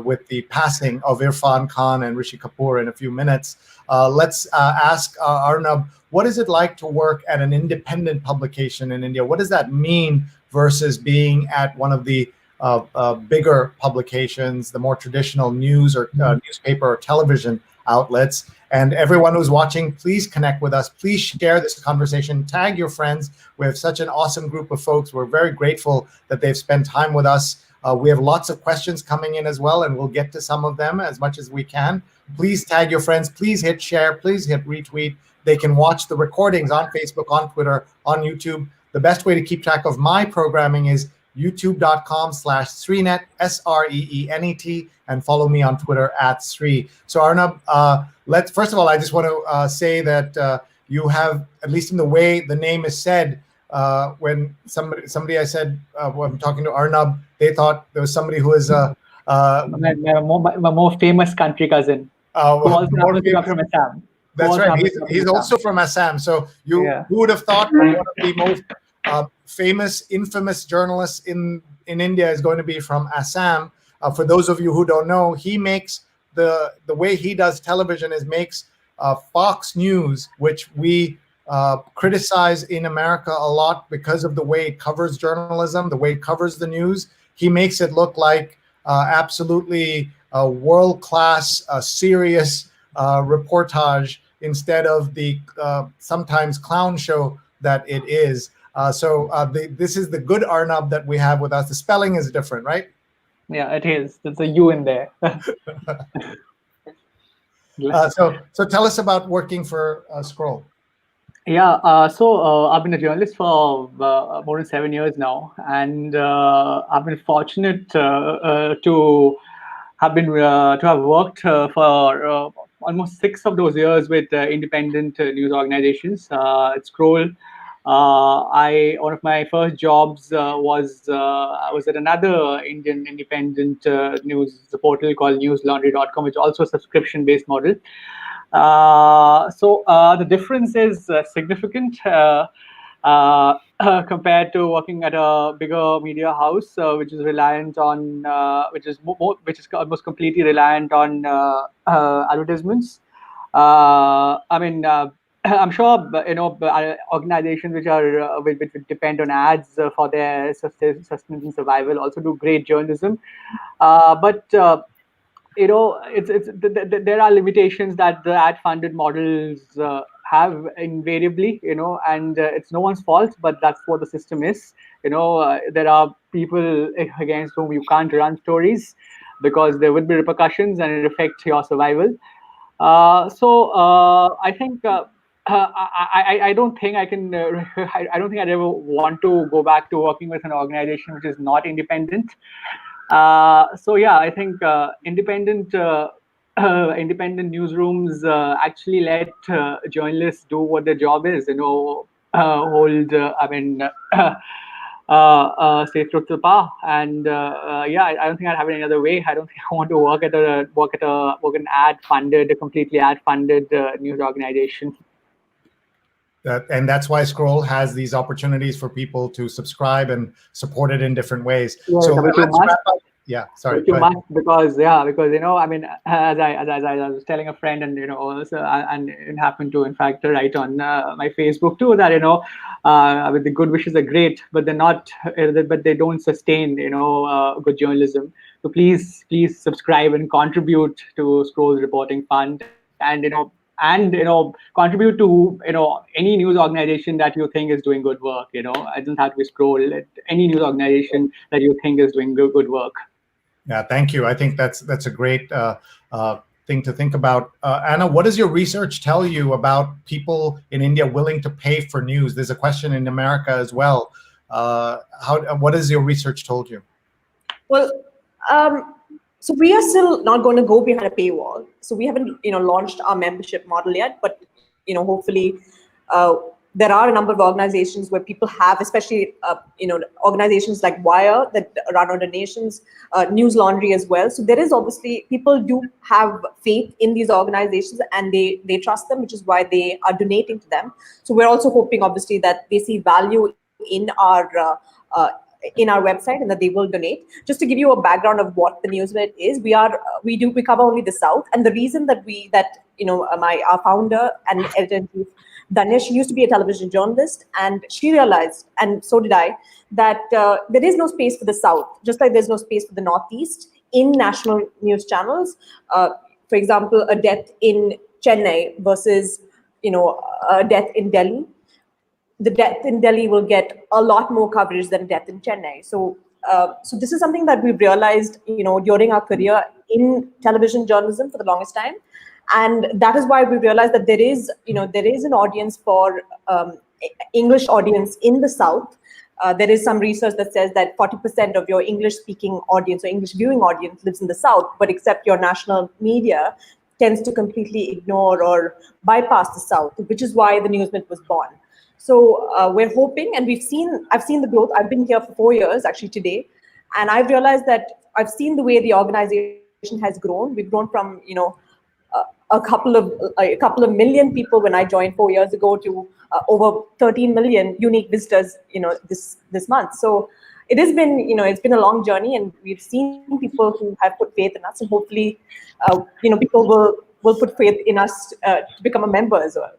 S1: with the passing of Irfan Khan and Rishi Kapoor in a few minutes. Let's ask Arunabh, what is it like to work at an independent publication in India? What does that mean versus being at one of the bigger publications, the more traditional news or newspaper or television outlets? And everyone who's watching, please connect with us. Please share this conversation. Tag your friends. We have such an awesome group of folks. We're very grateful that they've spent time with us. We have lots of questions coming in as well, and we'll get to some of them as much as we can. Please tag your friends. Please hit share. Please hit retweet. They can watch the recordings on Facebook, on Twitter, on YouTube. The best way to keep track of my programming is youtube.com/Sreenet, SREENET, and follow me on Twitter @Sree. So Arunabh, first of all, I just want to say that you have, at least in the way the name is said, when somebody I said, when I'm talking to Arunabh, they thought there was somebody who is
S5: my more famous country cousin, who also happens to come from Assam.
S1: That's right. He's also from Assam. So who would have thought one of the most famous, infamous journalists in India is going to be from Assam? For those of you who don't know, he makes the way he does television is makes Fox News, which we criticize in America a lot because of the way it covers journalism, the way it covers the news. He makes it look like absolutely world-class, serious reportage instead of the sometimes clown show that it is. This is the good Arunabh that we have with us. The spelling is different, right?
S5: Yeah, it is. There's a U in there.
S1: So tell us about working for Scroll.
S5: Yeah, so I've been a journalist for more than 7 years now, and I've been fortunate to have worked for almost 6 of those years with independent news organizations at Scroll. One of my first jobs was at another Indian independent news portal called newslaundry.com, which is also a subscription-based model. So the difference is significant compared to working at a bigger media house, which is reliant on, which is almost completely reliant on advertisements. I'm sure organizations which are which depend on ads for their sustenance and survival also do great journalism, but there are limitations that the ad-funded models have invariably, and it's no one's fault, but that's what the system is. There are people against whom you can't run stories because there would be repercussions and it affects your survival. I think I don't think I can. I don't think I'd ever want to go back to working with an organization which is not independent. I think independent newsrooms actually let journalists do what their job is. Hold. Stay true to the power. And I don't think I'd have it any other way. I don't think I want to work at an completely ad-funded news organization.
S1: And that's why Scroll has these opportunities for people to subscribe and support it in different ways.
S5: Yeah,
S1: so
S5: let's wrap up.
S1: Yeah, sorry.
S5: Too much because as I was telling a friend, and and it happened to in fact write on my Facebook too that with the good wishes are great, but they're not, but they don't sustain good journalism. So please subscribe and contribute to Scroll's reporting fund, and contribute to any news organization that you think is doing good work. It doesn't have to be Scroll. Any news organization that you think is doing good work.
S1: Yeah, thank you. I think that's a great thing to think about. Anna, what does your research tell you about people in India willing to pay for news? There's a question in America as well. What has your research told you?
S3: Well, so we are still not going to go behind a paywall. So we haven't, launched our membership model yet, but, hopefully there are a number of organizations where people have, especially, organizations like Wire that run on donations, News Laundry as well. So there is obviously, people do have faith in these organizations and they trust them, which is why they are donating to them. So we're also hoping, obviously, that they see value in our website and that they will donate. Just to give you a background of what the newslet is, we cover only the South, and the reason that our founder and editor-in-chief Danya, she used to be a television journalist, and she realized, and so did I, that there is no space for the South, just like there's no space for the Northeast in national news channels. For example, a death in Chennai versus a death in Delhi. The death in Delhi will get a lot more coverage than death in Chennai. So this is something that we've realized, during our career in television journalism for the longest time. And that is why we realized that there is an audience for English audience in the South. There is some research that says that 40% of your English-speaking audience or English-viewing audience lives in the South, but except your national media tends to completely ignore or bypass the South, which is why the Newsminute was born. So we're hoping, and I've seen the growth. I've been here for 4 years, actually today, and I've realized that I've seen the way the organization has grown. We've grown from, a couple of million people when I joined 4 years ago to over 13 million unique visitors, this month. So it has been, it's been a long journey, and we've seen people who have put faith in us, and hopefully, people will put faith in us to become a member as well.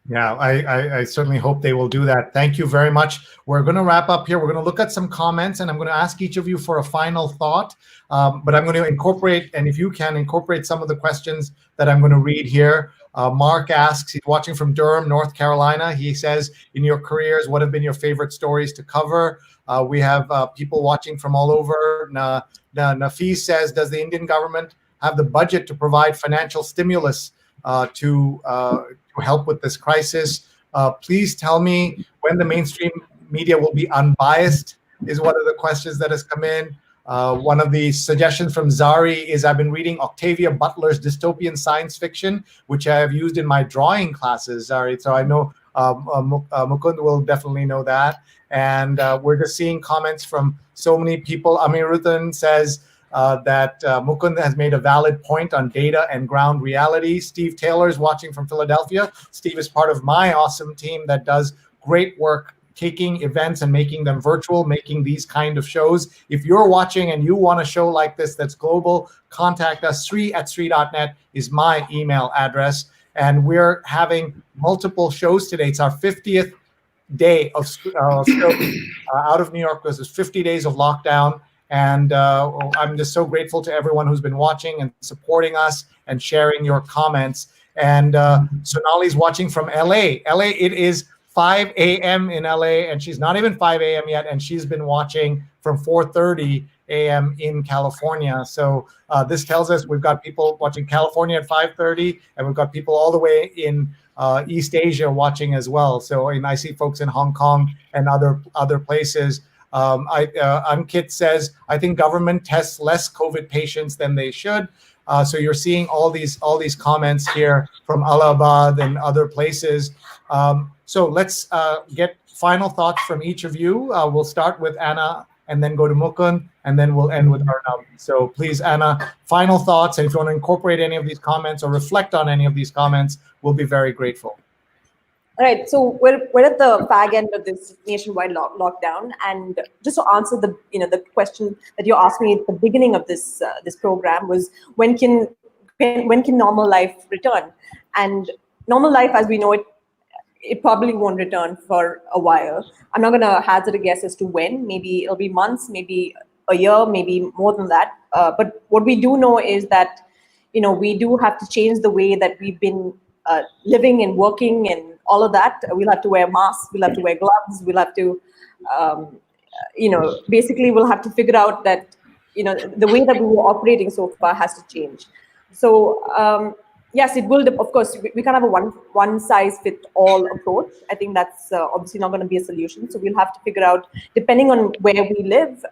S1: Yeah, I certainly hope they will do that. Thank you very much. We're going to wrap up here. We're going to look at some comments, and I'm going to ask each of you for a final thought. But I'm going to incorporate, and if you can, incorporate some of the questions that I'm going to read here. Mark asks, he's watching from Durham, North Carolina. He says, in your careers, what have been your favorite stories to cover? We have people watching from all over. Nafis says, does the Indian government have the budget to provide financial stimulus to help with this crisis? Please tell me when the mainstream media will be unbiased is one of the questions that has come in. One of the suggestions from Zari is I've been reading Octavia Butler's dystopian science fiction, which I have used in my drawing classes, Zari. So I know Mukund will definitely know that. And we're just seeing comments from so many people. Amirudhan says, that Mukund has made a valid point on data and ground reality. Steve Taylor is watching from Philadelphia. Steve is part of my awesome team that does great work taking events and making them virtual, making these kind of shows. If you're watching and you want a show like this that's global, contact us. Sri@sri.net is my email address. And we're having multiple shows today. It's our 50th day of shows out of New York. This is 50 days of lockdown. And I'm just so grateful to everyone who's been watching and supporting us and sharing your comments. And Sonali's watching from LA. LA, it is 5 a.m. in LA, and she's not even 5 a.m. yet, and she's been watching from 4:30 a.m. in California. So this tells us we've got people watching California at 5:30, and we've got people all the way in East Asia watching as well. So, and I see folks in Hong Kong and other places. Ankit says, I think government tests less COVID patients than they should. So you're seeing all these comments here from Allahabad and other places. So let's get final thoughts from each of you. We'll start with Anna and then go to Mukund, and then we'll end with Arunabh. So please, Anna, final thoughts. And if you want to incorporate any of these comments or reflect on any of these comments, we'll be very grateful.
S3: All right, so we're at the fag end of this nationwide lockdown, and just to answer the question that you asked me at the beginning of this program was when can normal life return? And normal life as we know it probably won't return for a while. I'm not going to hazard a guess as to when. Maybe it'll be months, maybe a year, maybe more than that. But what we do know is that we do have to change the way that we've been living and working and all of that. We'll have to wear masks, we'll have to wear gloves, we'll have to, basically we'll have to figure out that, the way that we were operating so far has to change. So, yes, it will, of course, we can't have a one-size-fits-all approach. I think that's obviously not going to be a solution. So we'll have to figure out, depending on where we live,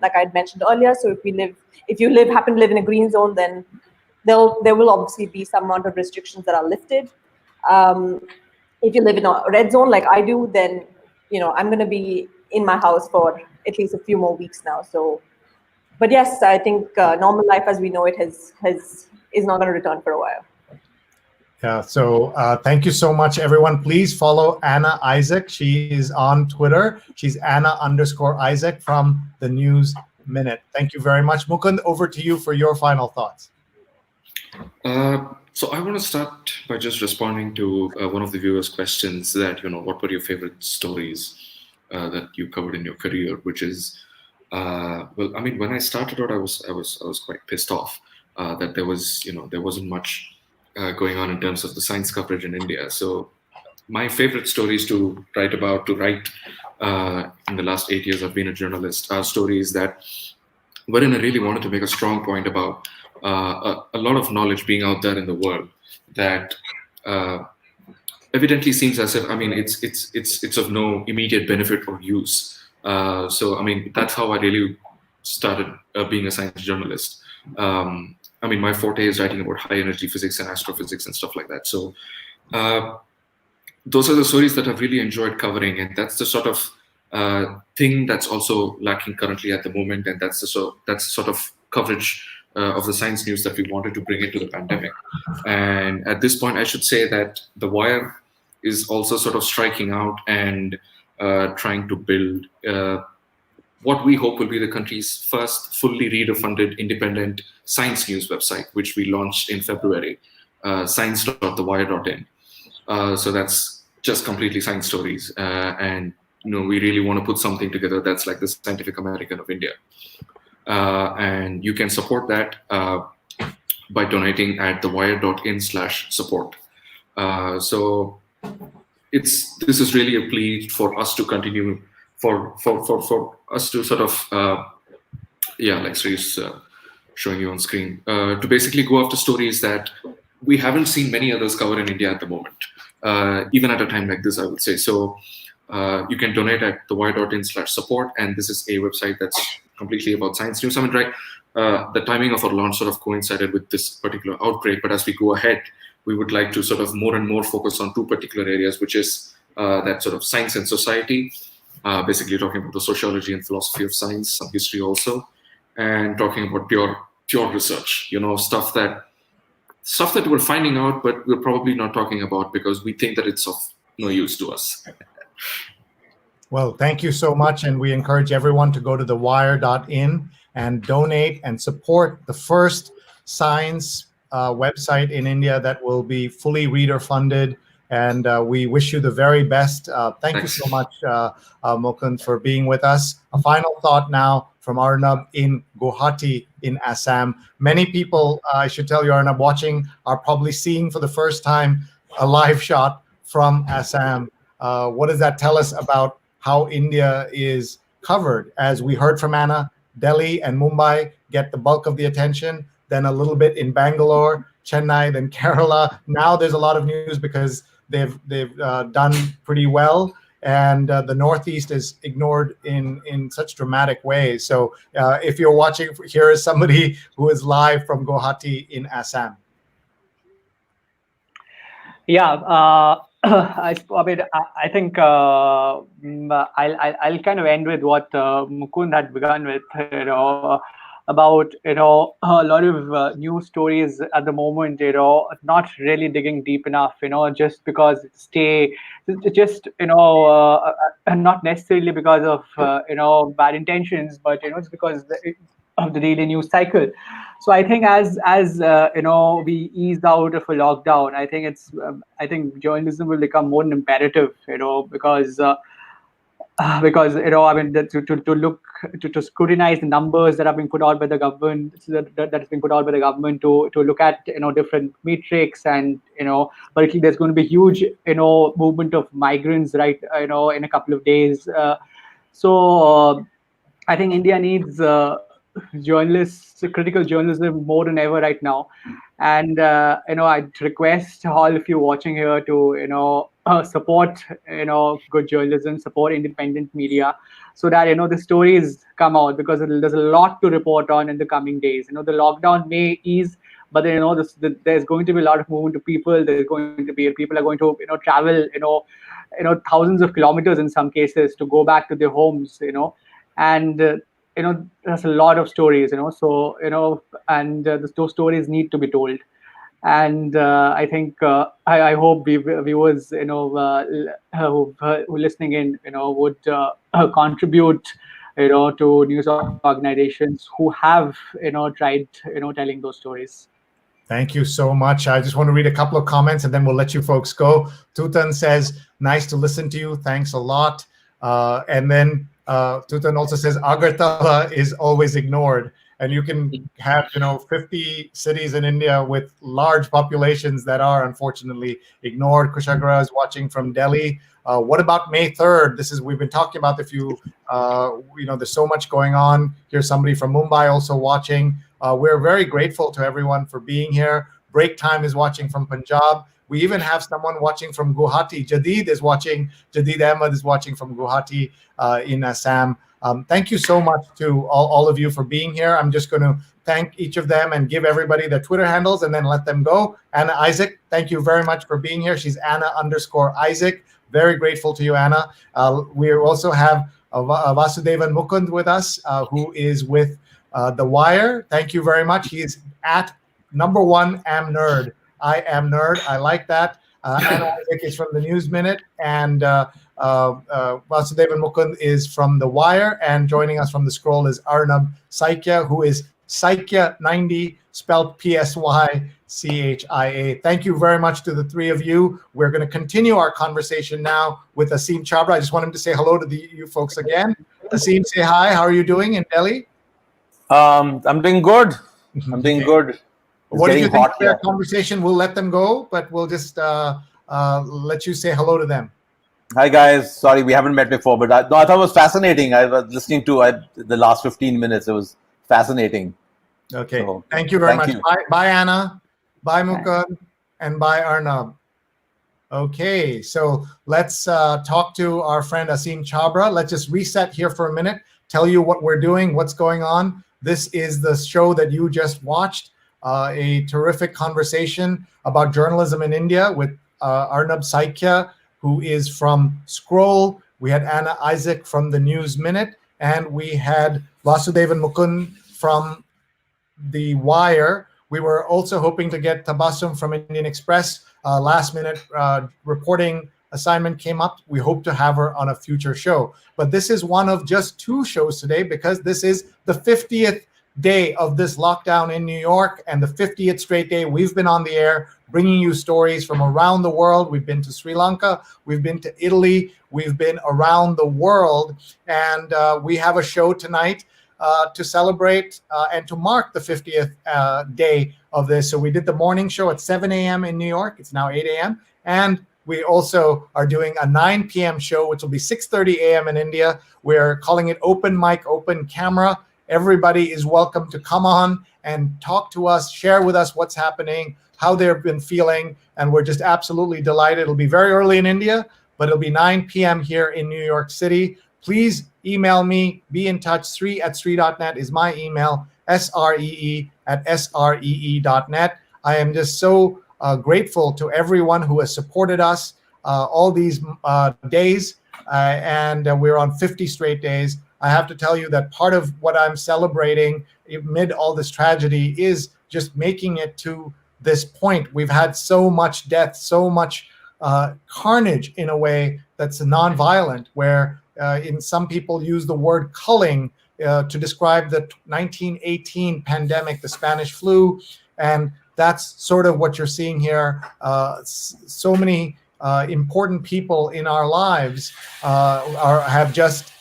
S3: like I had mentioned earlier, so if you happen to live in a green zone, then there will obviously be some amount of restrictions that are lifted. If you live in a red zone like I do, then I'm going to be in my house for at least a few more weeks now. So, but yes, I think normal life as we know it is not going to return for a while.
S1: Yeah. So thank you so much, everyone. Please follow Anna Isaac. She is on Twitter. She's Anna_Isaac from the News Minute. Thank you very much, Mukund. Over to you for your final thoughts.
S4: So I want to start by just responding to one of the viewers' questions that, what were your favorite stories that you covered in your career, which is, well, I mean, when I started out, I was quite pissed off that there wasn't much going on in terms of the science coverage in India. So my favorite stories to write in the last 8 years I've been a journalist are stories that wherein I really wanted to make a strong point about a lot of knowledge being out there in the world that evidently seems as if, I mean, it's of no immediate benefit or use. So I mean, that's how I really started being a science journalist. I mean, my forte is writing about high energy physics and astrophysics and stuff like that. So those are the stories that I've really enjoyed covering, and that's the sort of thing that's also lacking currently at the moment, and that's the sort of coverage of the science news that we wanted to bring into the pandemic. And at this point, I should say that The Wire is also sort of striking out and trying to build what we hope will be the country's first fully reader-funded independent science news website, which we launched in February, science.thewire.in. So that's just completely science stories. And we really want to put something together that's like the Scientific American of India. And you can support that by donating at thewire.in/support. So this is really a plea for us to continue, for us to sort of, like Sri's showing you on screen, to basically go after stories that we haven't seen many others cover in India at the moment, even at a time like this, I would say. So you can donate at thewire.in/support, and this is a website that's completely about science news. I mean, right, the timing of our launch sort of coincided with this particular outbreak, but as we go ahead, we would like to sort of more and more focus on two particular areas, which is that sort of science and society, basically talking about the sociology and philosophy of science, some history also, and talking about pure research, stuff that we're finding out, but we're probably not talking about because we think that it's of no use to us.
S1: Well, thank you so much. And we encourage everyone to go to thewire.in and donate and support the first science website in India that will be fully reader funded. And we wish you the very best. Thank you so much, Mukunth, for being with us. A final thought now from Arunabh in Guwahati in Assam. Many people, I should tell you, Arunabh, watching are probably seeing for the first time a live shot from Assam. What does that tell us about how India is covered? As we heard from Anna, Delhi and Mumbai get the bulk of the attention, then a little bit in Bangalore, Chennai, then Kerala. Now there's a lot of news because they've done pretty well, and the Northeast is ignored in such dramatic ways. So if you're watching, here is somebody who is live from Guwahati in Assam.
S5: Yeah, I think I'll kind of end with what Mukund had begun with, about a lot of news stories at the moment, not really digging deep enough, just because not necessarily because of bad intentions, but it's because of the daily news cycle. So I think as we ease out of a lockdown, I think journalism will become more imperative, because I mean, to scrutinize the numbers that have been put out by the government, that has been put out by the government, to look at different metrics, and particularly there's going to be huge movement of migrants, right, in a couple of days. So I think India needs journalists, critical journalism more than ever right now. And I'd request all of you watching here to support good journalism, support independent media, so that the stories come out, because there's a lot to report on in the coming days. The lockdown may ease, but then there's going to be a lot of movement of people. People are going to travel thousands of kilometers in some cases to go back to their homes, and there's a lot of stories, so and those stories need to be told. And I think I hope viewers who are listening in would contribute to news organizations who have tried telling those stories.
S1: Thank you so much. I just want to read a couple of comments and then we'll let you folks go. Tutan says, nice to listen to you. Thanks a lot. And then Tutan also says, Agartala is always ignored. And you can have, 50 cities in India with large populations that are unfortunately ignored. Kushagra is watching from Delhi. What about May 3rd? We've been talking about there's so much going on. Here's somebody from Mumbai also watching. We're very grateful to everyone for being here. Break Time is watching from Punjab. We even have someone watching from Guwahati. Jadid Ahmed is watching from Guwahati in Assam. Thank you so much to all of you for being here. I'm just going to thank each of them and give everybody their Twitter handles and then let them go. Anna Isaac, thank you very much for being here. She's Anna_Isaac. Very grateful to you, Anna. We also have Vasudevan Mukunth with us, who is with The Wire. Thank you very much. He is at #1 am nerd. I am nerd. I like that. Anna Isaac is from the News Minute, and Vasudevan Mukunth is from The Wire, and joining us from the Scroll is Arunabh Saikia, who is Saikia90, spelled PSYCHIA. Thank you very much to the three of you. We're going to continue our conversation now with Aseem Chabbra. I just want him to say hello to you folks again. Aseem, say hi. How are you doing in Delhi?
S2: I'm doing good. I'm doing good.
S1: What did you think of their conversation? We'll let them go, but we'll just let you say hello to them.
S2: Hi, guys. Sorry, we haven't met before, but I thought it was fascinating. I was listening to the last 15 minutes. It was fascinating.
S1: Okay. So, thank you very much.
S2: You.
S1: Bye, Anna. Bye, Mukund. And bye, Arnab. Okay. So let's talk to our friend Aseem Chabbra. Let's just reset here for a minute, tell you what we're doing, what's going on. This is the show that you just watched. A terrific conversation about journalism in India with Arunabh Saikia, who is from Scroll. We had Anna Isaac from the News Minute, and we had Vasudevan Mukunth from The Wire. We were also hoping to get Tabassum from Indian Express. Last minute reporting assignment came up. We hope to have her on a future show. But this is one of just 2 shows today because this is the 50th day of this lockdown in New York and the 50th straight day we've been on the air bringing you stories from around the world. We've been to Sri Lanka, we've been to Italy, we've been around the world, and we have a show tonight to celebrate and to mark the 50th day of this. So we did the morning show at 7 a.m. in New York. It's now 8 a.m. And we also are doing a 9 p.m. show, which will be 6:30 a.m. in India. We're calling it Open Mic, Open Camera. Everybody is welcome to come on and talk to us, share with us what's happening, how they've been feeling, and we're just absolutely delighted. It'll be very early in India, but it'll be 9 p.m. here in New York City. Please email me, be in touch. Sree@sree.net is my email, sree@sree.net. I am just so grateful to everyone who has supported us all these days, and we're on 50 straight days. I have to tell you that part of what I'm celebrating amid all this tragedy is just making it to this point. We've had so much death, so much carnage in a way that's nonviolent, where in some people use the word culling to describe the 1918 pandemic, the Spanish flu. And that's sort of what you're seeing here. So many important people in our lives have just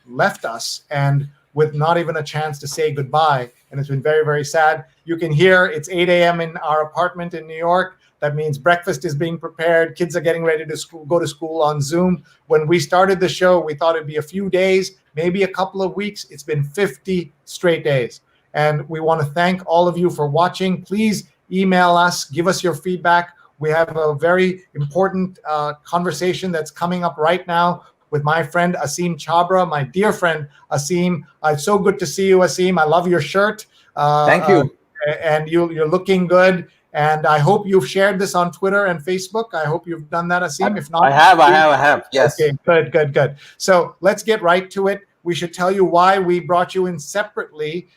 S1: left us, and with not even a chance to say goodbye. And it's been very, very sad. You can hear it's 8 a.m. in our apartment in New York. That means breakfast is being prepared. Kids are getting ready to go to school on Zoom. When we started the show, we thought it'd be a few days, maybe a couple of weeks. It's been 50 straight days. And we want to thank all of you for watching. Please email us, give us your feedback. We have a very important conversation that's coming up right now with my friend Aseem Chabbra, my dear friend Aseem. It's so good to see you, Aseem. I love your shirt.
S2: Thank you.
S1: And you're looking good. And I hope you've shared this on Twitter and Facebook. I hope you've done that, Aseem. If not,
S2: I have. Yes.
S1: Okay, good. So let's get right to it. We should tell you why we brought you in separately.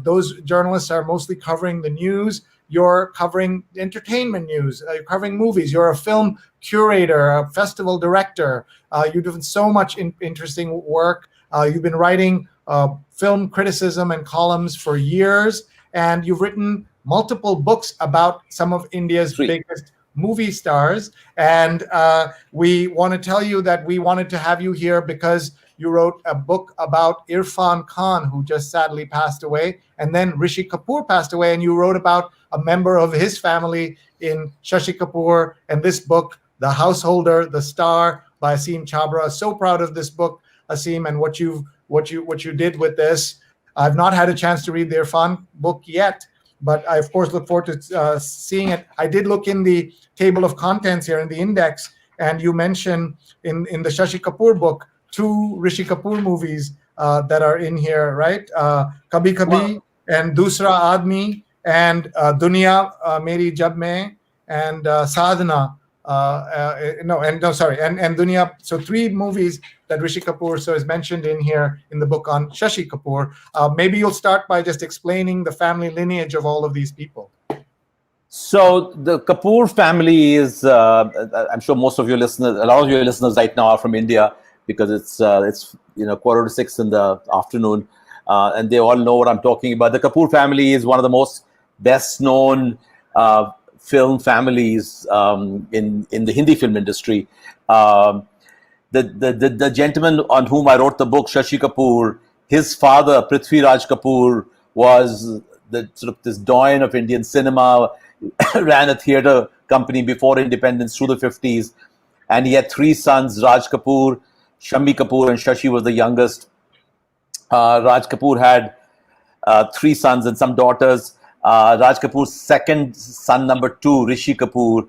S1: Those journalists are mostly covering the news. You're covering entertainment news. You're covering movies. You're a film curator, a festival director. You're doing so much interesting work. You've been writing film criticism and columns for years, and you've written multiple books about some of India's biggest movie stars. And we want to tell you that we wanted to have you here because you wrote a book about Irfan Khan, who just sadly passed away. And then Rishi Kapoor passed away, and you wrote about a member of his family in Shashi Kapoor. And this book, The Householder, The Star by Aseem Chabbra. So proud of this book, Aseem, and what you did with this. I've not had a chance to read the Irfan book yet, but I of course look forward to seeing it. I did look in the table of contents here in the index, and you mentioned in the Shashi Kapoor book 2 Rishi Kapoor movies that are in here, right? Kabhi Kabhi and Dusra Aadmi and Duniya Meri Jab Mein and Sadhana. And Duniya. So 3 movies that Rishi Kapoor is mentioned in here in the book on Shashi Kapoor. Maybe you'll start by just explaining the family lineage of all of these people.
S2: So the Kapoor family is, I'm sure most of your listeners, a lot of your listeners right now are from India, because it's 5:45 in the afternoon, and they all know what I'm talking about. The Kapoor family is one of the most best known film families in the Hindi film industry. The gentleman on whom I wrote the book, Shashi Kapoor, his father, Prithvi Raj Kapoor, was the sort of this doyen of Indian cinema, ran a theatre company before independence through the 50s. And he had 3 sons, Raj Kapoor, Shammi Kapoor, and Shashi was the youngest. Raj Kapoor had 3 sons and some daughters. Raj Kapoor's second son, number 2, Rishi Kapoor,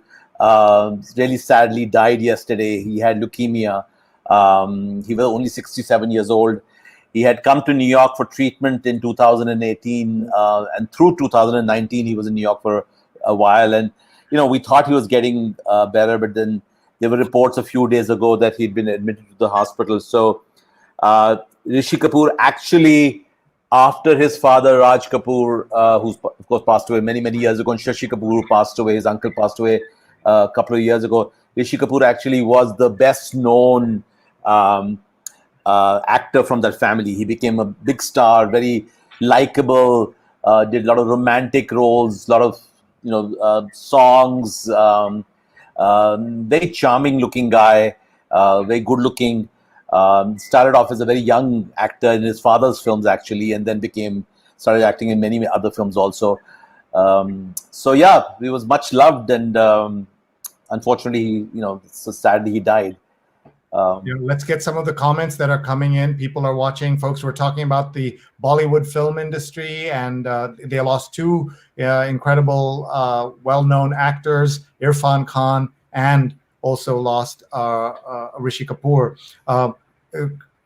S2: really sadly died yesterday. He had leukemia. He was only 67 years old. He had come to New York for treatment in 2018, and through 2019 he was in New York for a while. And we thought he was getting better, but then there were reports a few days ago that he'd been admitted to the hospital. So Rishi Kapoor actually, after his father Raj Kapoor, who's of course passed away many years ago, and Shashi Kapoor, who passed away, his uncle passed away a couple of years ago, Rishi Kapoor actually was the best known actor from that family. He became a big star, very likable, did a lot of romantic roles, a lot of songs, very charming looking guy, very good looking. Started off as a very young actor in his father's films actually, and then started acting in many other films also. So yeah, he was much loved, and unfortunately, so sadly he died.
S1: Let's get some of the comments that are coming in. People are watching. Folks were talking about the Bollywood film industry, and they lost 2 incredible, well-known actors, Irfan Khan, and also lost Rishi Kapoor.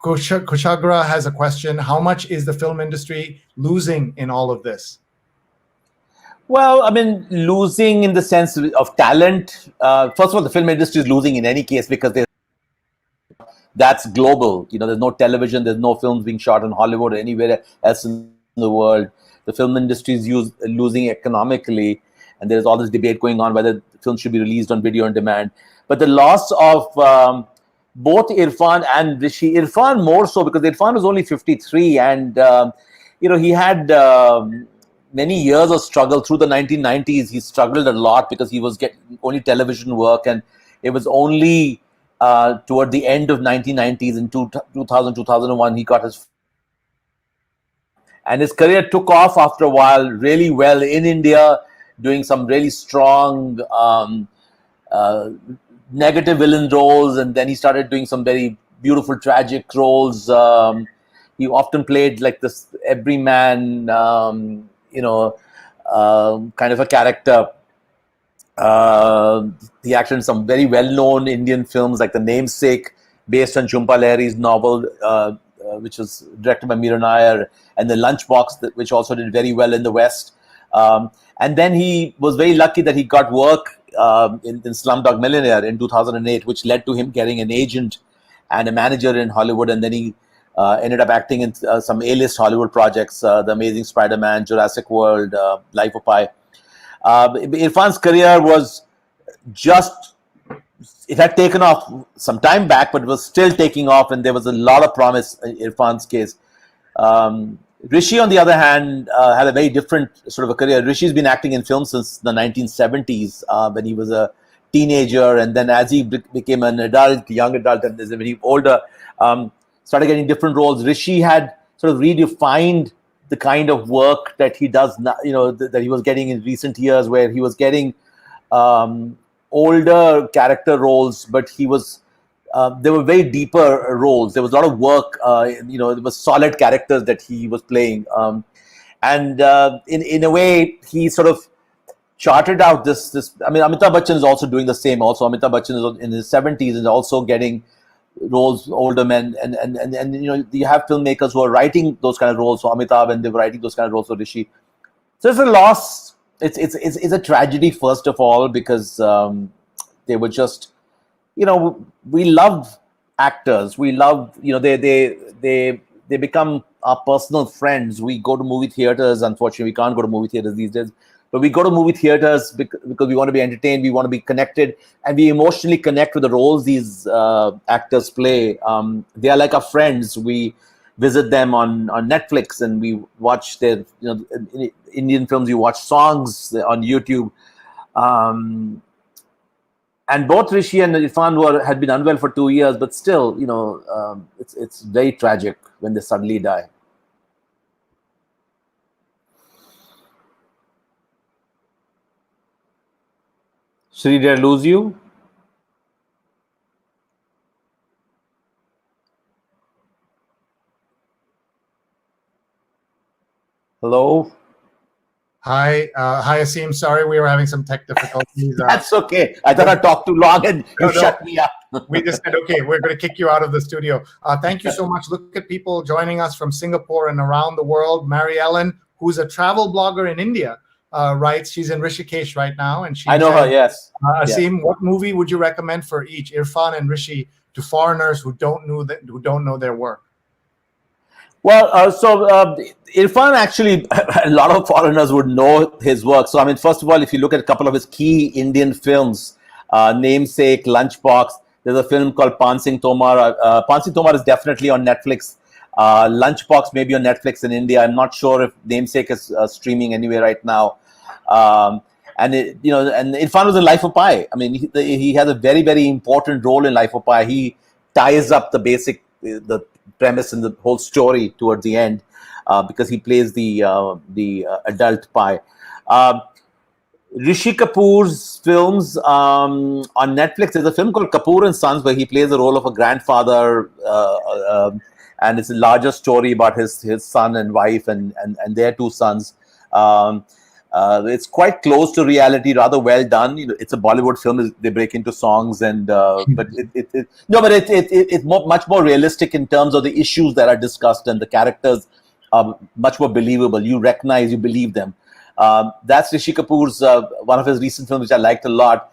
S1: Kushagra has a question. How much is the film industry losing in all of this?
S2: Well, I mean, losing in the sense of talent. First of all, the film industry is losing in any case, because that's global. There's no television, there's no films being shot in Hollywood or anywhere else in the world. The film industry is losing economically, and there's all this debate going on whether films should be released on video on demand. But the loss of both Irfan and Rishi, Irfan more so because Irfan was only 53, and he had many years of struggle through the 1990s. He struggled a lot because he was getting only television work, and it was only toward the end of 1990s, in 2000, 2001, he got his... And his career took off after a while really well in India, doing some really strong negative villain roles, and then he started doing some very beautiful tragic roles. He often played like this everyman, kind of a character. He acted in some very well-known Indian films like The Namesake, based on Jhumpa Lahiri's novel, which was directed by Menon, and The Lunchbox, which also did very well in the West. And then he was very lucky that he got work in Slumdog Millionaire in 2008, which led to him getting an agent and a manager in Hollywood. And then he ended up acting in some A-list Hollywood projects, The Amazing Spider-Man, Jurassic World, Life of Pi. Irfan's career was it had taken off some time back, but it was still taking off, and there was a lot of promise in Irfan's case. Rishi, on the other hand, had a very different sort of a career. Rishi's been acting in films since the 1970s, when he was a teenager, and then as he became an adult, young adult, and when he was older, started getting different roles. Rishi had sort of redefined the kind of work that he does now, that he was getting in recent years, where he was getting older character roles, but he was there were very deeper roles. There was a lot of work, there was solid characters that he was playing. And in a way, he sort of charted out this. I mean, Amitabh Bachchan is also doing the same. Also, Amitabh Bachchan is in his 70s and also getting roles, older men, and you know, you have filmmakers who are writing those kind of roles for Amitabh, and they were writing those kind of roles for Rishi. So it's a loss. It's a tragedy, first of all, because they were just, you know, we love actors. We love, you know, they become our personal friends. We go to movie theaters. Unfortunately, we can't go to movie theaters these days. But we go to movie theaters because we want to be entertained, we want to be connected, and we emotionally connect with the roles these actors play. They are like our friends. We visit them on Netflix, and we watch their, you know, in Indian films, you watch songs on YouTube. And both Rishi and Irfan had been unwell for 2 years, but still, you know, it's very tragic when they suddenly die. Shri, did I lose you? Hello?
S1: Hi, Aseem. Sorry, we were having some tech difficulties.
S2: That's okay. I thought I talked too long and you shut me up.
S1: We just said, okay, we're going to kick you out of the studio. Thank you so much. Look at people joining us from Singapore and around the world. Mary Ellen, who's a travel blogger in India, writes, she's in Rishikesh right now. And
S2: I know her, yes.
S1: Aseem,
S2: yes.
S1: What movie would you recommend for each, Irfan and Rishi, to foreigners who don't know their work?
S2: Well, Irfan, actually, a lot of foreigners would know his work. So, I mean, first of all, if you look at a couple of his key Indian films, Namesake, Lunchbox, there's a film called Pan Singh Tomar. Pan Singh Tomar is definitely on Netflix. Lunchbox may be on Netflix in India. I'm not sure if Namesake is streaming anywhere right now. And Irfan was in Life of Pi. I mean, he has a very, very important role in Life of Pi. He ties up the premise and the whole story towards the end, because he plays the adult Pi. Rishi Kapoor's films on Netflix, there's a film called Kapoor and Sons where he plays the role of a grandfather, and it's a larger story about his son and wife and their two sons. It's quite close to reality, rather well done. You know, it's a Bollywood film. They break into songs, and but it's much more realistic in terms of the issues that are discussed, and the characters are much more believable. You recognize, you believe them. That's Rishi Kapoor's one of his recent films, which I liked a lot.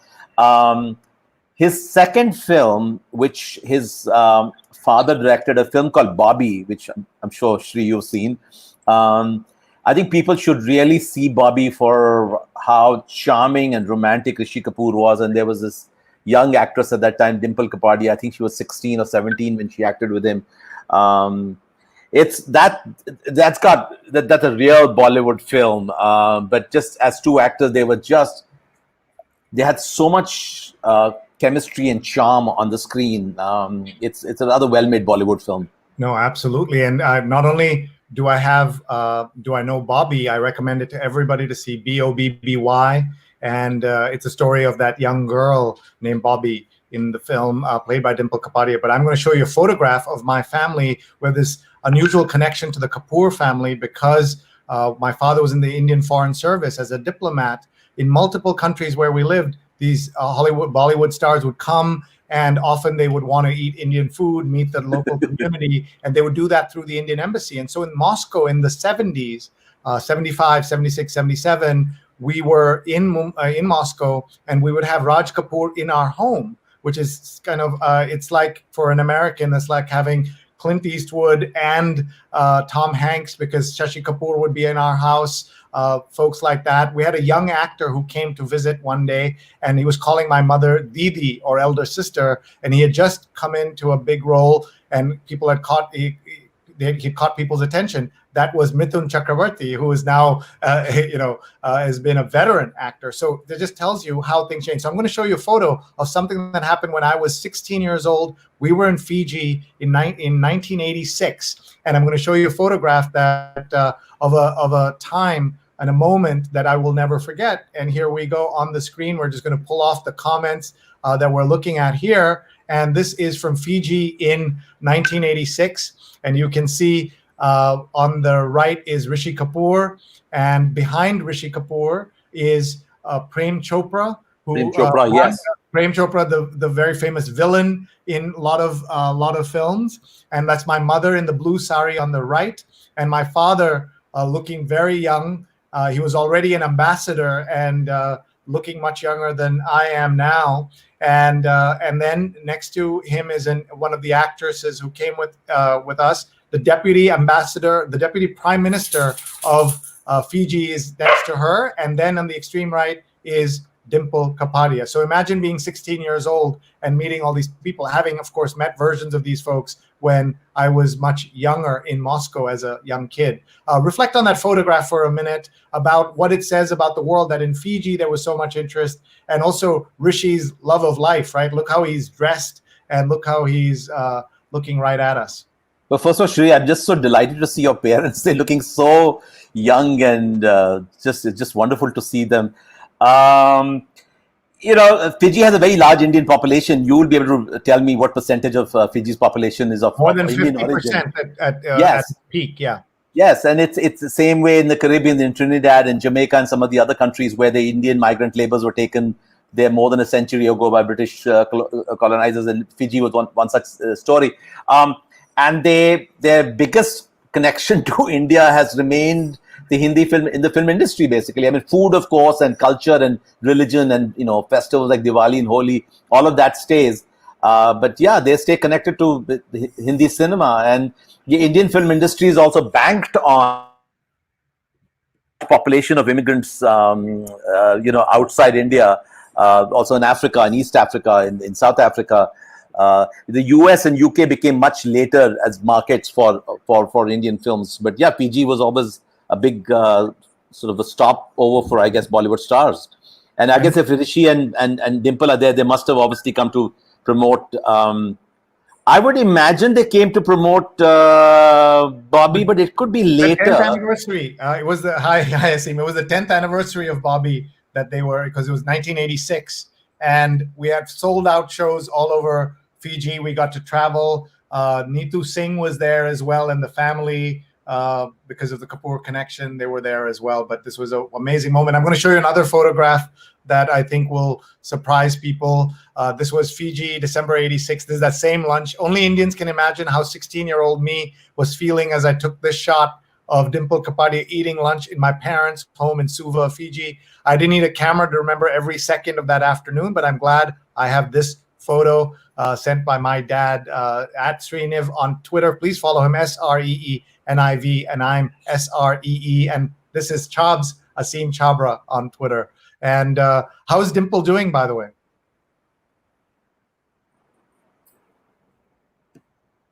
S2: His second film, which his father directed, a film called Bobby, which I'm sure Shri you've seen. I think people should really see Bobby for how charming and romantic Rishi Kapoor was. And there was this young actress at that time, Dimple Kapadia. I think she was 16 or 17 when she acted with him. That's a real Bollywood film. But just as two actors, they had so much chemistry and charm on the screen. It's another well-made Bollywood film.
S1: No, absolutely. And not only do I know Bobby, I recommend it to everybody to see Bobby. And it's a story of that young girl named Bobby in the film, played by Dimple Kapadia. But I'm going to show you a photograph of my family with this unusual connection to the Kapoor family, because my father was in the Indian Foreign Service as a diplomat in multiple countries where we lived. These Bollywood stars would come, and often they would want to eat Indian food, meet the local community, and they would do that through the Indian embassy. And so in Moscow in the 70s, 75, 76, 77, we were in Moscow, and we would have Raj Kapoor in our home, which is kind of, it's like, for an American, it's like having Clint Eastwood and Tom Hanks, because Shashi Kapoor would be in our house. Folks like that. We had a young actor who came to visit one day, and he was calling my mother Didi, or elder sister, and he had just come into a big role, and people had he caught people's attention. That was Mithun Chakravarti, who is now, has been a veteran actor. So that just tells you how things change. So I'm going to show you a photo of something that happened when I was 16 years old. We were in Fiji in 1986, and I'm going to show you a photograph that of a time and a moment that I will never forget. And here we go on the screen. We're just going to pull off the comments that we're looking at here. And this is from Fiji in 1986. And you can see On the right is Rishi Kapoor, and behind Rishi Kapoor is Prem Chopra,
S2: Prem Chopra, yes.
S1: Prem Chopra, the very famous villain in a lot of films, and that's my mother in the blue sari on the right, and my father looking very young. He was already an ambassador and looking much younger than I am now. And then next to him is one of the actresses who came with us, the deputy ambassador, the deputy prime minister of Fiji is next to her, and then on the extreme right is Dimple Kapadia. So imagine being 16 years old and meeting all these people, having, of course, met versions of these folks when I was much younger in Moscow as a young kid. Reflect on that photograph for a minute about what it says about the world, that in Fiji there was so much interest, and also Rishi's love of life, right? Look how he's dressed and look how he's looking right at us.
S2: Well, first of all, Shri, I'm just so delighted to see your parents. They're looking so young, and it's just wonderful to see them. Fiji has a very large Indian population. You will be able to tell me what percentage of Fiji's population is of
S1: more than
S2: Indian
S1: 50%
S2: origin.
S1: at peak, yeah.
S2: Yes, and it's the same way in the Caribbean, in Trinidad and Jamaica and some of the other countries where the Indian migrant laborers were taken there more than a century ago by British colonizers, and Fiji was one such story. And their biggest connection to India has remained the Hindi film in the film industry, basically. I mean, food, of course, and culture and religion and, festivals like Diwali and Holi, all of that stays. But yeah, they stay connected to the Hindi cinema. And the Indian film industry is also banked on population of immigrants, outside India, also in Africa, in East Africa, in South Africa. The US and UK became much later as markets for Indian films. But yeah, PG was always a big sort of a stopover for, I guess, Bollywood stars. And I guess if Rishi and Dimple are there, they must have obviously come to promote. I would imagine they came to promote Bobby, but it could be later.
S1: The 10th anniversary. It was hi Aseem. It was the 10th anniversary of Bobby that they were, because it was 1986, and we had sold out shows all over Fiji. We got to travel. Neetu Singh was there as well, and the family. Because of the Kapoor connection, they were there as well. But this was an amazing moment. I'm going to show you another photograph that I think will surprise people. This was Fiji, December 86. This is that same lunch. Only Indians can imagine how 16-year-old me was feeling as I took this shot of Dimple Kapadia eating lunch in my parents' home in Suva, Fiji. I didn't need a camera to remember every second of that afternoon, but I'm glad I have this photo sent by my dad at Sriniv on Twitter. Please follow him, SREENIV, and I'm SREE. And this is Chabs, Aseem Chabbra on Twitter. And how's Dimple doing, by the way?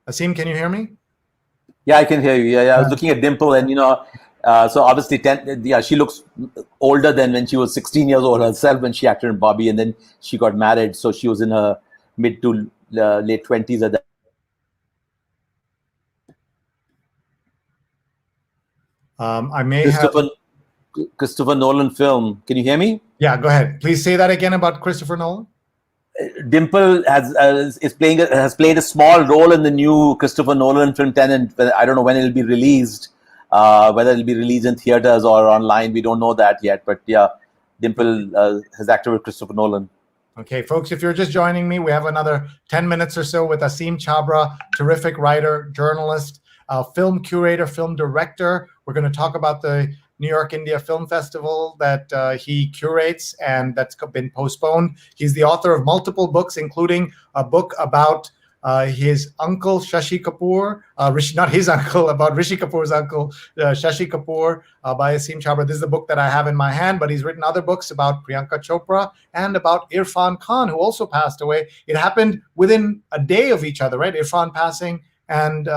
S1: Aseem, can you hear me?
S2: Yeah, I can hear you. Yeah. I was looking at Dimple, and so obviously, she looks older than when she was 16 years old herself when she acted in Bobby, and then she got married. So she was in her mid to late 20s at that.
S1: I may
S2: Christopher Nolan film. Can you hear me?
S1: Yeah, go ahead. Please say that again about Christopher Nolan.
S2: Dimple has played a small role in the new Christopher Nolan film Tenet. I don't know when it'll be released, whether it'll be released in theaters or online. We don't know that yet. But yeah, Dimple has acted with Christopher Nolan.
S1: Okay, folks, if you're just joining me, we have another 10 minutes or so with Aseem Chabbra, terrific writer, journalist, film curator, film director. We're going to talk about the New York India Film Festival that he curates and that's been postponed. He's the author of multiple books, including a book about his uncle, Shashi Kapoor, not his uncle, about Rishi Kapoor's uncle, Shashi Kapoor, by Aseem Chabbra. This is the book that I have in my hand, but he's written other books about Priyanka Chopra and about Irfan Khan, who also passed away. It happened within a day of each other, right? Irfan passing and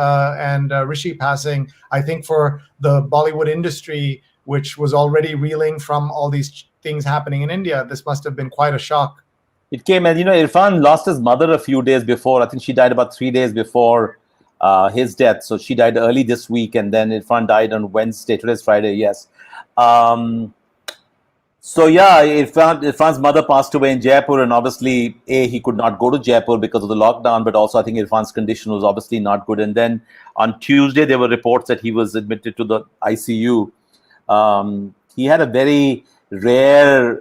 S1: Rishi passing. I think for the Bollywood industry, which was already reeling from all these things happening in India, this must have been quite a shock.
S2: It came, and Irfan lost his mother a few days before. I think she died about 3 days before his death. So she died early this week, and then Irfan died on Wednesday. Today's Friday, yes. So So yeah, Irfan's mother passed away in Jaipur, and obviously, he could not go to Jaipur because of the lockdown, but also I think Irfan's condition was obviously not good. And then on Tuesday, there were reports that he was admitted to the ICU. He had a very rare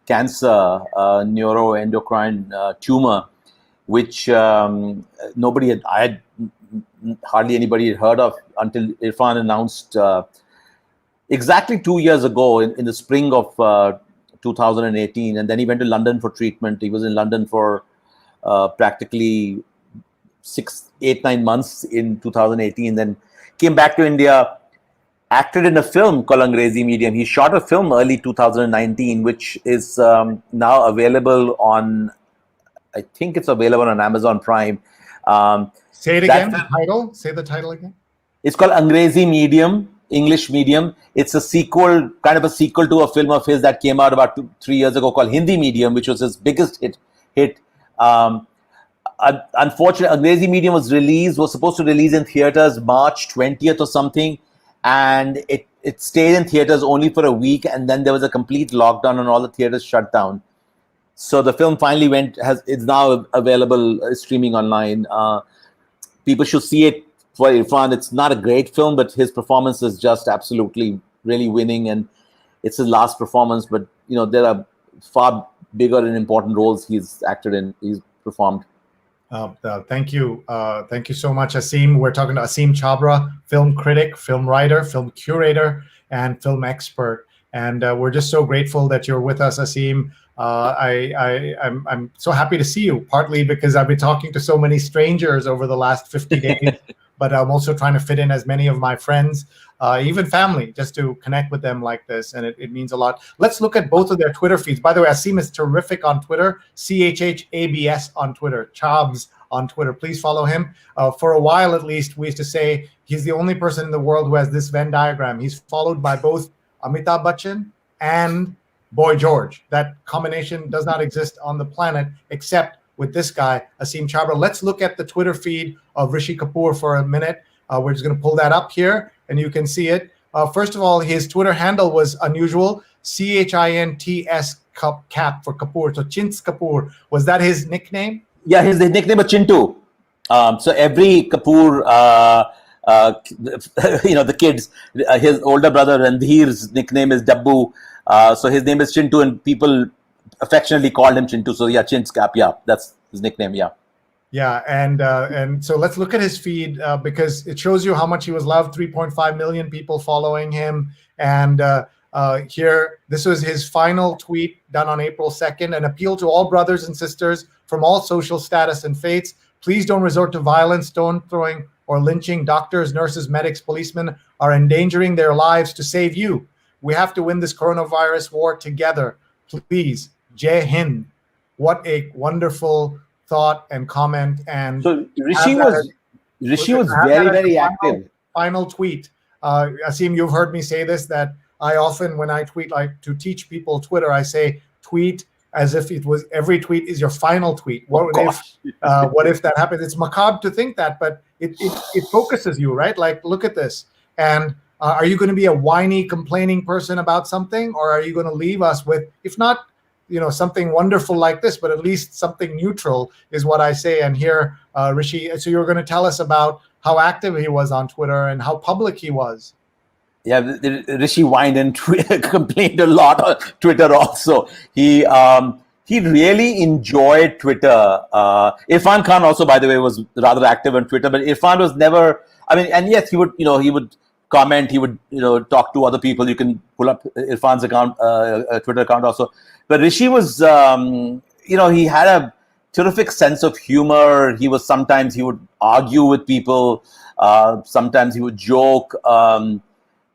S2: cancer, neuroendocrine tumor, which hardly anybody had heard of until Irfan announced exactly 2 years ago in the spring of 2018. And then he went to London for treatment. He was in London for practically 6, 8, 9 months in 2018, then came back to India, acted in a film called Angrezi Medium. He shot a film early 2019, which is now available on, I think it's available on Amazon Prime.
S1: Say it again, the title. Say the title again.
S2: It's called Angrezi Medium, English Medium. It's a sequel, kind of a sequel to a film of his that came out about 2-3 years ago called Hindi Medium, which was his biggest hit. Unfortunately, Angrezi Medium was supposed to release in theaters March 20th or something, and it stayed in theaters only for a week, and then there was a complete lockdown and all the theaters shut down. So the film finally it's now available streaming online. People should see it for Irfan. It's not a great film, but his performance is just absolutely really winning, and it's his last performance. But there are far bigger and important roles he's acted in. He's performed.
S1: Thank you so much, Aseem. We're talking to Aseem Chabbra, film critic, film writer, film curator, and film expert. And we're just so grateful that you're with us, Aseem. I'm so happy to see you, partly because I've been talking to so many strangers over the last 50 days, but I'm also trying to fit in as many of my friends, even family, just to connect with them like this. And it means a lot. Let's look at both of their Twitter feeds. By the way, Aseem is terrific on Twitter, CHHABS on Twitter, Chabs on Twitter. Please follow him. For a while, at least, we used to say he's the only person in the world who has this Venn diagram. He's followed by both Amitabh Bachchan and Boy George. That combination does not exist on the planet except with this guy, Aseem Chabbra. Let's look at the Twitter feed of Rishi Kapoor for a minute. We're just going to pull that up here, and you can see it. First of all, his Twitter handle was unusual, CHINTS cap for Kapoor. So Chintz Kapoor, was that his nickname?
S2: Yeah, his nickname was Chintu. So every Kapoor, the kids, his older brother Randhir's nickname is Dabbu. So his name is Chintu, and people affectionately called him Chintu. So yeah, Chint's cap. Yeah, that's his nickname. Yeah.
S1: Yeah, and so let's look at his feed because it shows you how much he was loved. 3.5 million people following him, and here, this was his final tweet done on April 2nd, an appeal to all brothers and sisters from all social status and faiths. Please don't resort to violence, stone throwing, or lynching. Doctors, nurses, medics, policemen are endangering their lives to save you. We have to win this coronavirus war together. Please, Jai Hind. What a wonderful thought and comment. And
S2: so Rishi was very, very active.
S1: Final tweet. Aseem, you've heard me say this, that I often, when I tweet, like to teach people Twitter, I say tweet as if it was every tweet is your final tweet. What if that happens? It's macabre to think that, but it focuses you, right? Like, look at this. And are you going to be a whiny, complaining person about something, or are you going to leave us with, if not, something wonderful like this, but at least something neutral is what I say. And here, Rishi, so you're going to tell us about how active he was on Twitter and how public he was.
S2: Yeah, Rishi whined and complained a lot on Twitter also. He really enjoyed Twitter. Irfan Khan also, by the way, was rather active on Twitter, but Irfan was never, and yes, he would comment, he would, talk to other people. You can pull up Irfan's account, Twitter account also. But Rishi was, he had a terrific sense of humor. Sometimes he would argue with people. Sometimes he would joke.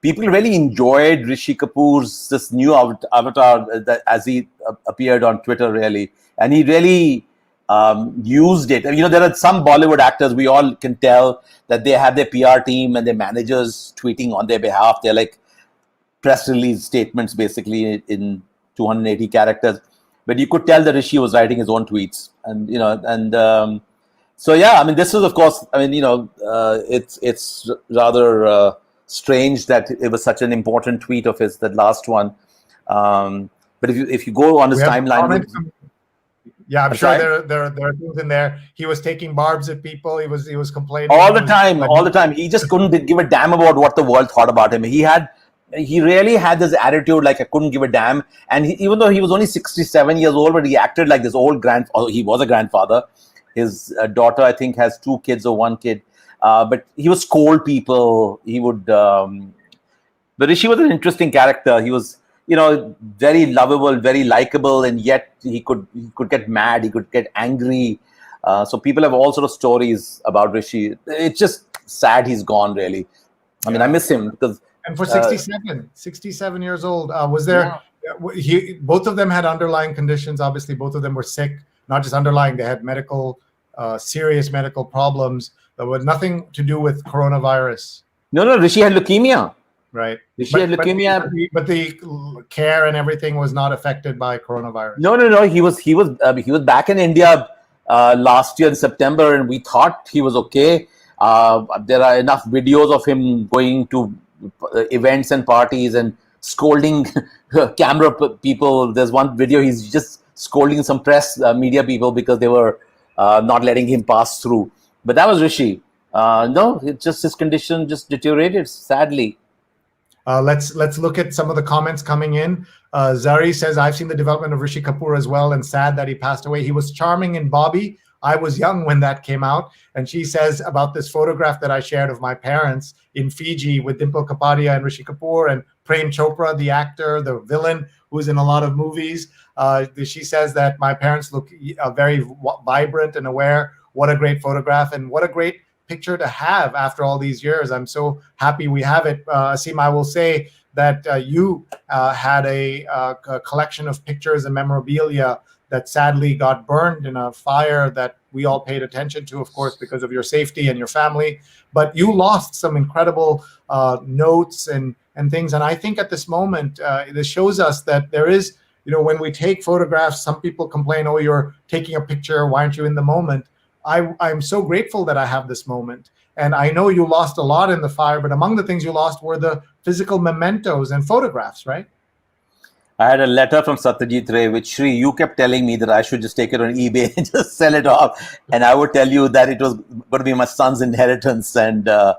S2: People really enjoyed Rishi Kapoor's this new avatar as he appeared on Twitter, really. And he really used it. There are some Bollywood actors, we all can tell that they have their PR team and their managers tweeting on their behalf. They're like press release statements, basically, in 280 characters. But you could tell that Rishi was writing his own tweets. And, so, yeah, this is, of course, it's rather strange that it was such an important tweet of his, that last one. But if you go on his
S1: We have
S2: timeline,
S1: comments from- yeah, I'm
S2: I'm
S1: sure
S2: sorry?
S1: there are things in there. He was taking barbs at people. He was complaining
S2: all
S1: He
S2: the
S1: was-
S2: time,
S1: but
S2: all the time. He just couldn't give a damn about what the world thought about him. He really had this attitude like I couldn't give a damn. And even though he was only 67 years old, but he acted like this old he was a grandfather. His daughter, I think, has 2 kids or 1 kid. But he would scold people. He would. But Rishi was an interesting character. He was, very lovable, very likable, and yet he could get mad. He could get angry. So people have all sort of stories about Rishi. It's just sad he's gone, really. I mean, I miss him because.
S1: And for 67 years old, was there? Both of them had underlying conditions. Obviously, both of them were sick. Not just underlying; they had serious medical problems that were nothing to do with coronavirus.
S2: No, Rishi had leukemia.
S1: Right.
S2: Rishi had leukemia,
S1: but the care and everything was not affected by coronavirus.
S2: No. He was back in India last year in September, and we thought he was okay. There are enough videos of him going to events and parties and scolding camera people. There's one video he's just scolding some press media people because they were not letting him pass through. But that was Rishi. No, it's just his condition just deteriorated sadly.
S1: Let's look at some of the comments coming in. Zari says, I've seen the development of Rishi Kapoor as well, and sad that he passed away. He was charming in Bobby. I was young when that came out. And she says about this photograph that I shared of my parents in Fiji with Dimple Kapadia and Rishi Kapoor and Prem Chopra, the actor, the villain, who's in a lot of movies. She says that my parents look very vibrant and aware. What a great photograph, and what a great picture to have after all these years. I'm so happy we have it. Aseem, I will say that you had a collection of pictures and memorabilia that sadly got burned in a fire that we all paid attention to, of course, because of your safety and your family. But you lost some incredible notes and things. And I think at this moment, this shows us that there is, when we take photographs, some people complain, oh, you're taking a picture, why aren't you in the moment? I'm so grateful that I have this moment. And I know you lost a lot in the fire, but among the things you lost were the physical mementos and photographs, right?
S2: I had a letter from Satyajit Ray, which Shri, you kept telling me that I should just take it on eBay and just sell it off. And I would tell you that it was going to be my son's inheritance. And I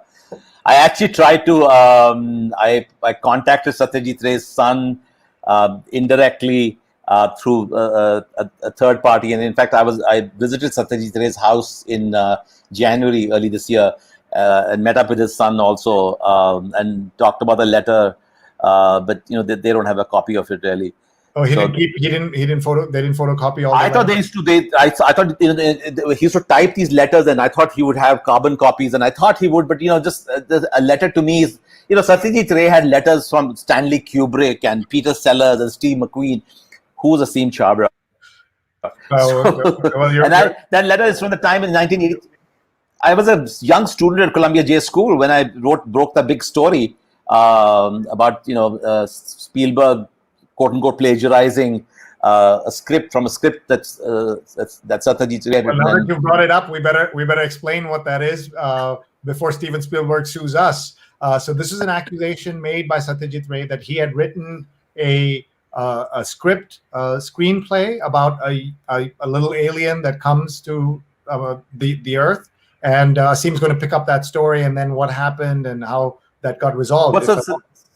S2: actually tried to, I contacted Satyajit Ray's son indirectly through a third party. And in fact, I visited Satyajit Ray's house in January early this year and met up with his son also and talked about the letter. But they don't have a copy of it really.
S1: Oh, they didn't photocopy all.
S2: I thought they used to. I thought he used to type these letters, and I thought he would have carbon copies, and I thought he would. But just a letter to me is, Satyajit Ray had letters from Stanley Kubrick and Peter Sellers and Steve McQueen. Who's Aseem Chabbra? That letter is from the time in 1980. I was a young student at Columbia J School when I broke the big story about Spielberg, quote unquote, plagiarizing a script that Satyajit Ray had written.
S1: Now that you brought it up, we better explain what that is before Steven Spielberg sues us. So this is an accusation made by Satyajit Ray that he had written a screenplay about a little alien that comes to the Earth, and Aseem's going to pick up that story and then what happened and how that got resolved.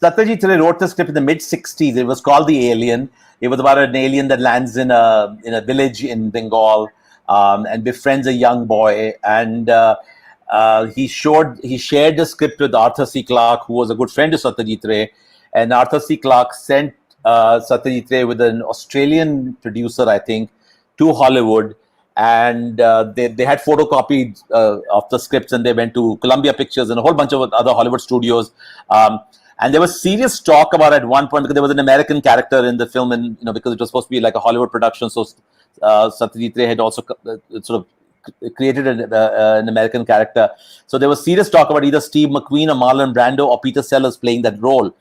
S2: Satyajit Ray wrote the script in the mid-60s. It was called The Alien. It was about an alien that lands in a village in Bengal and befriends a young boy. And he shared the script with Arthur C. Clarke, who was a good friend of Satyajit Ray. And Arthur C. Clarke sent Satyajit Ray with an Australian producer, I think, to Hollywood. And they had photocopied of the scripts, and they went to Columbia Pictures and a whole bunch of other Hollywood studios. And there was serious talk about it at one point because there was an American character in the film, and because it was supposed to be like a Hollywood production, so Satyajit Ray had also sort of created an American character. So there was serious talk about either Steve McQueen or Marlon Brando or Peter Sellers playing that role.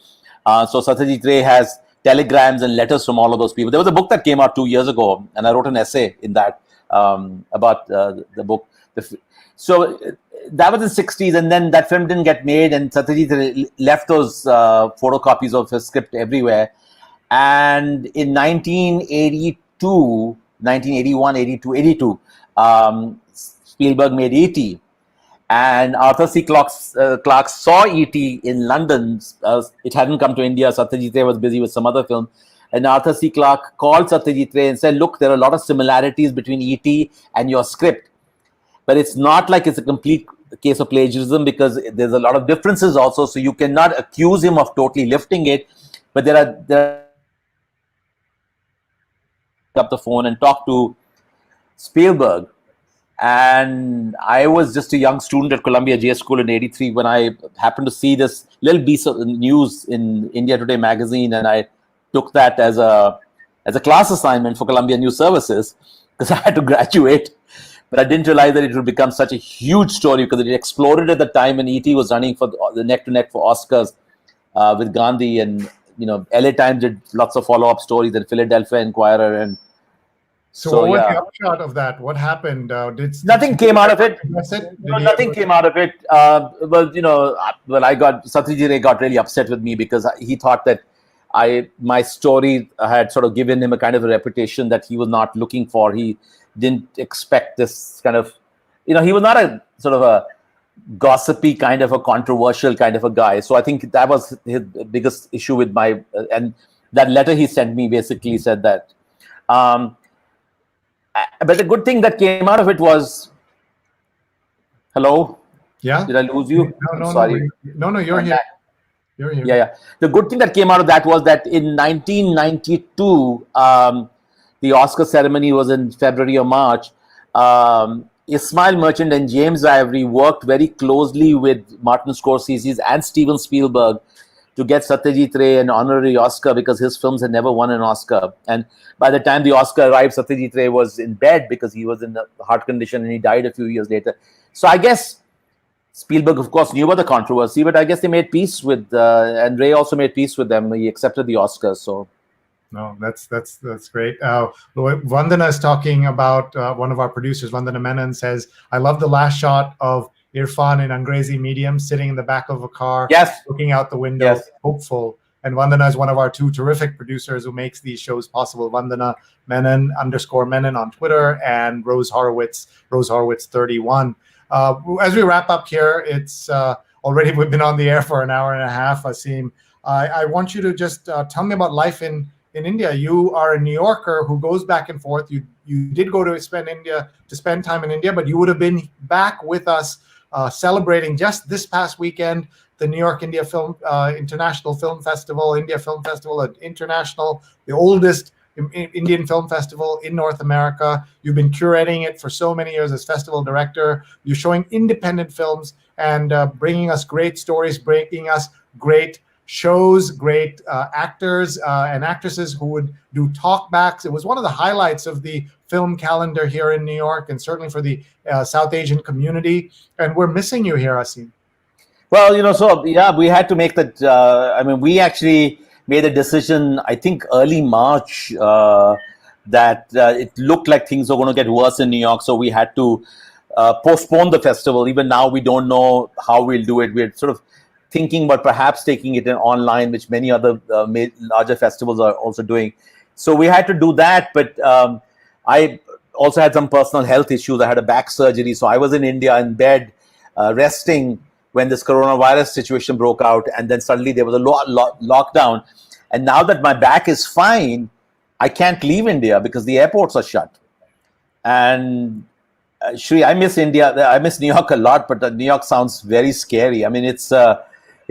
S2: So Satyajit Ray has telegrams and letters from all of those people. There was a book that came out 2 years ago, and I wrote an essay in that about the book. So that was in the 60s, and then that film didn't get made, and Satyajit left those photocopies of his script everywhere. And in 1982, 1981, 82, 82, Spielberg made E.T. And Arthur C. Clarke saw E.T. in London. It hadn't come to India. Satyajit Ray was busy with some other film. And Arthur C. Clarke called Satyajit Ray and said, look, there are a lot of similarities between E.T. and your script. But it's not like it's a complete case of plagiarism, because there's a lot of differences also. So you cannot accuse him of totally lifting it. But there are up the phone and talk to Spielberg. And I was just a young student at Columbia JS School in '83 when I happened to see this little piece of news in India Today magazine, and I took that as a class assignment for Columbia News Services, because I had to graduate. But I didn't realize that it would become such a huge story, because it exploded at the time when E.T. was running for the neck to neck for Oscars with Gandhi, and LA Times did lots of follow-up stories, and Philadelphia Inquirer. And
S1: so what was the upshot of that? What happened?
S2: Nothing came out of it. Nothing came out of it. Satyajit Ray got really upset with me, because he thought that my story had sort of given him a kind of a reputation that he was not looking for. He didn't expect this kind of, he was not a sort of a gossipy kind of a controversial kind of a guy. So I think that was his biggest issue with and that letter he sent me basically said that. But the good thing that came out of it was, hello?
S1: Yeah.
S2: Did I lose you?
S1: No,
S2: sorry.
S1: No, you're here. You're here.
S2: Yeah. The good thing that came out of that was that in 1992, the Oscar ceremony was in February or March. Ismail Merchant and James Ivory worked very closely with Martin Scorsese and Steven Spielberg to get Satyajit Ray an honorary Oscar, because his films had never won an Oscar. And by the time the Oscar arrived, Satyajit Ray was in bed because he was in a heart condition, and he died a few years later. So I guess Spielberg, of course, knew about the controversy, but I guess they made peace with, and Ray also made peace with them. He accepted the Oscars. So.
S1: No, that's great. Vandana is talking about one of our producers, Vandana Menon, says, I love the last shot of Irfan in Angrezi medium, sitting in the back of a car,
S2: yes,
S1: looking out the window,
S2: yes,
S1: hopeful. And Vandana is one of our two terrific producers who makes these shows possible. Vandana Menon _Menon on Twitter, and Rose Horowitz 31. As we wrap up here, it's already, we've been on the air for an hour and a half, Aseem. I want you to just tell me about life in India. You are a New Yorker who goes back and forth. You did go to spend time in India, but you would have been back with us celebrating just this past weekend the New York India International Film Festival, India Film Festival, the oldest Indian film festival in North America. You've been curating it for so many years as festival director. You're showing independent films and bringing us great stories, bringing us great shows, great actors and actresses who would do talkbacks. It was one of the highlights of the film calendar here in New York, and certainly for the South Asian community. And we're missing you here, Aseem.
S2: Well, we had to make that. We actually made a decision, I think early March, that it looked like things were going to get worse in New York. So we had to postpone the festival. Even now, we don't know how we'll do it. We're sort of thinking about perhaps taking it in online, which many other larger festivals are also doing. So we had to do that. But I also had some personal health issues. I had a back surgery. So I was in India in bed, resting when this coronavirus situation broke out. And then suddenly there was a lockdown. And now that my back is fine, I can't leave India because the airports are shut. And Shri, I miss India. I miss New York a lot, but New York sounds very scary. I mean, it's a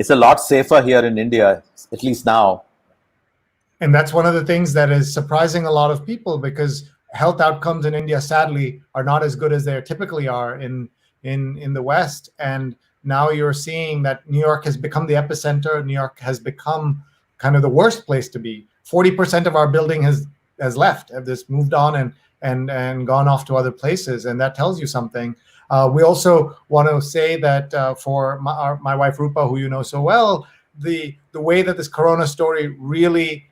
S2: lot safer here in India, at least now.
S1: And that's one of the things that is surprising a lot of people, because health outcomes in India, sadly, are not as good as they typically are in the West. And now you're seeing that New York has become the epicenter. New York has become kind of the worst place to be. 40% of our building has left, have just moved on and gone off to other places, and that tells you something. We also want to say that for my wife Rupa, who you know so well, the way that this Corona story really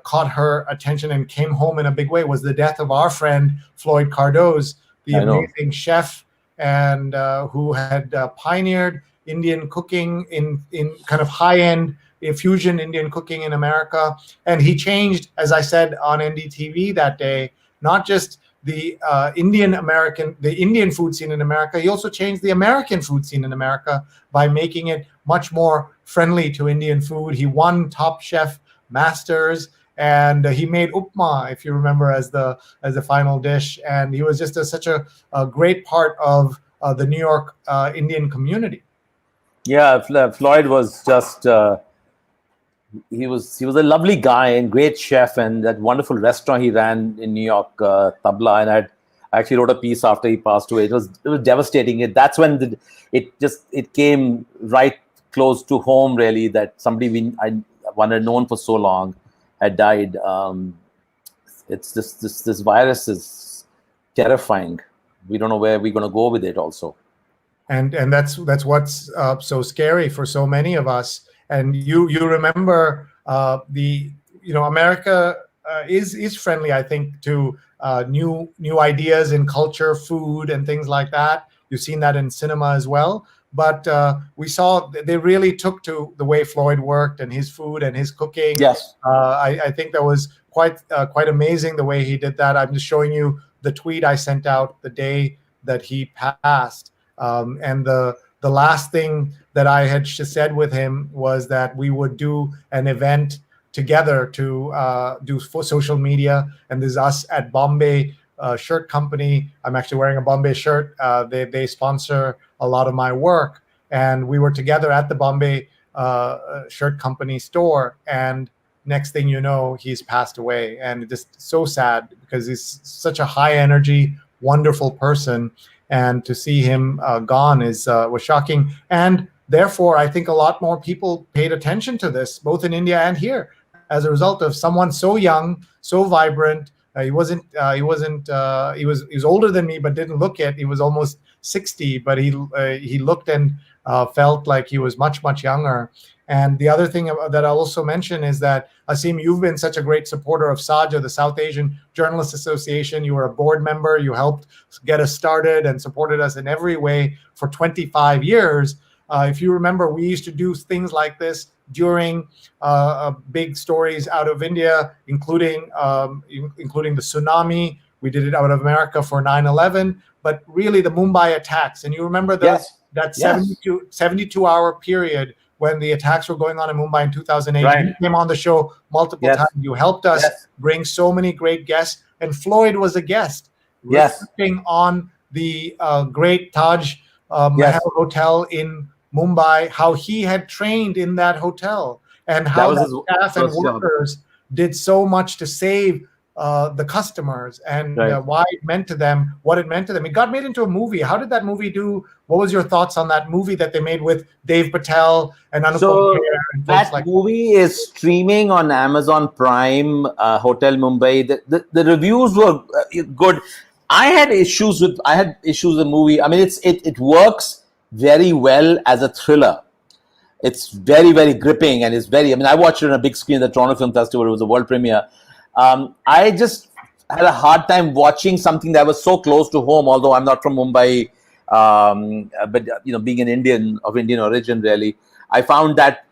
S1: caught her attention and came home in a big way was the death of our friend Floyd Cardoz, the amazing chef and who had pioneered Indian cooking in kind of high-end fusion Indian cooking in America. And he changed, as I said on NDTV that day, not just the Indian food scene in America. He also changed the American food scene in America by making it much more friendly to Indian food. He won Top Chef Masters, and he made upma, if you remember, as the final dish. And he was just such a great part of the New York Indian community.
S2: Yeah, Floyd was just he was a lovely guy and great chef, and that wonderful restaurant he ran in New York, Tabla. And I actually wrote a piece after he passed away. It was devastating. That's when it came right close to home, really, that somebody one had known for so long had died. It's this virus is terrifying. We don't know where we're going to go with it also.
S1: And that's what's so scary for so many of us. And you remember America is friendly, I think, to new ideas in culture, food, and things like that. You've seen that in cinema as well. But we saw they really took to the way Floyd worked and his food and his cooking.
S2: Yes,
S1: I think that was quite amazing the way he did that. I'm just showing you the tweet I sent out the day that he passed. And the last thing that I had said with him was that we would do an event together to do for social media. And there's us at Bombay Shirt Company. I'm actually wearing a Bombay shirt. They sponsor a lot of my work. And we were together at the Bombay Shirt Company store. And next thing you know, he's passed away. And just so sad because he's such a high energy, wonderful person. And to see him gone was shocking. And therefore, I think a lot more people paid attention to this, both in India and here, as a result of someone so young, so vibrant. He was older than me, but didn't look it. He was almost 60, but he looked and felt like he was much, much younger. And the other thing that I'll also mention is that, Aseem, you've been such a great supporter of SAJA, the South Asian Journalists Association. You were a board member. You helped get us started and supported us in every way for 25 years. If you remember, we used to do things like this during big stories out of India, including the tsunami. We did it out of America for 9/11, but really the Mumbai attacks. And you remember that 72-hour period when the attacks were going on in Mumbai in 2008.
S2: Right.
S1: You came on the show multiple times. You helped us bring so many great guests, and Floyd was a guest. Reflecting on the great Taj Mahal Hotel in Mumbai, how he had trained in that hotel, and how the staff and workers did so much to save the customers, and why it meant to them, what it meant to them. It got made into a movie. How did that movie do? What was your thoughts on that movie that they made with Dave Patel and Anupam
S2: So
S1: Kher and
S2: that
S1: like
S2: movie is streaming on Amazon Prime, Hotel Mumbai. The reviews were good. I had issues with the movie. I mean, it works very well as a thriller. It's very, very gripping, and I watched it on a big screen at the Toronto Film Festival. It was a world premiere. I just had a hard time watching something that was so close to home, although I'm not from Mumbai, but being an Indian of Indian origin, really, I found that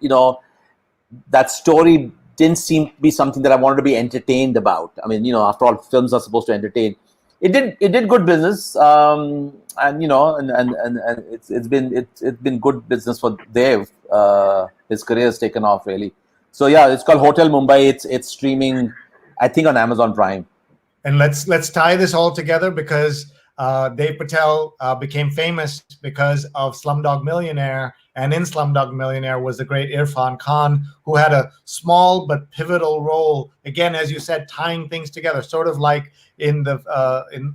S2: that story didn't seem to be something that I wanted to be entertained about. I mean, after all, films are supposed to entertain. It did good business, and it's been good business for Dev. His career has taken off, really. So yeah, it's called Hotel Mumbai. It's streaming, I think, on Amazon Prime.
S1: And let's tie this all together, because Dave Patel became famous because of Slumdog Millionaire, and in Slumdog Millionaire was the great Irfan Khan, who had a small but pivotal role, again, as you said, tying things together, sort of like in the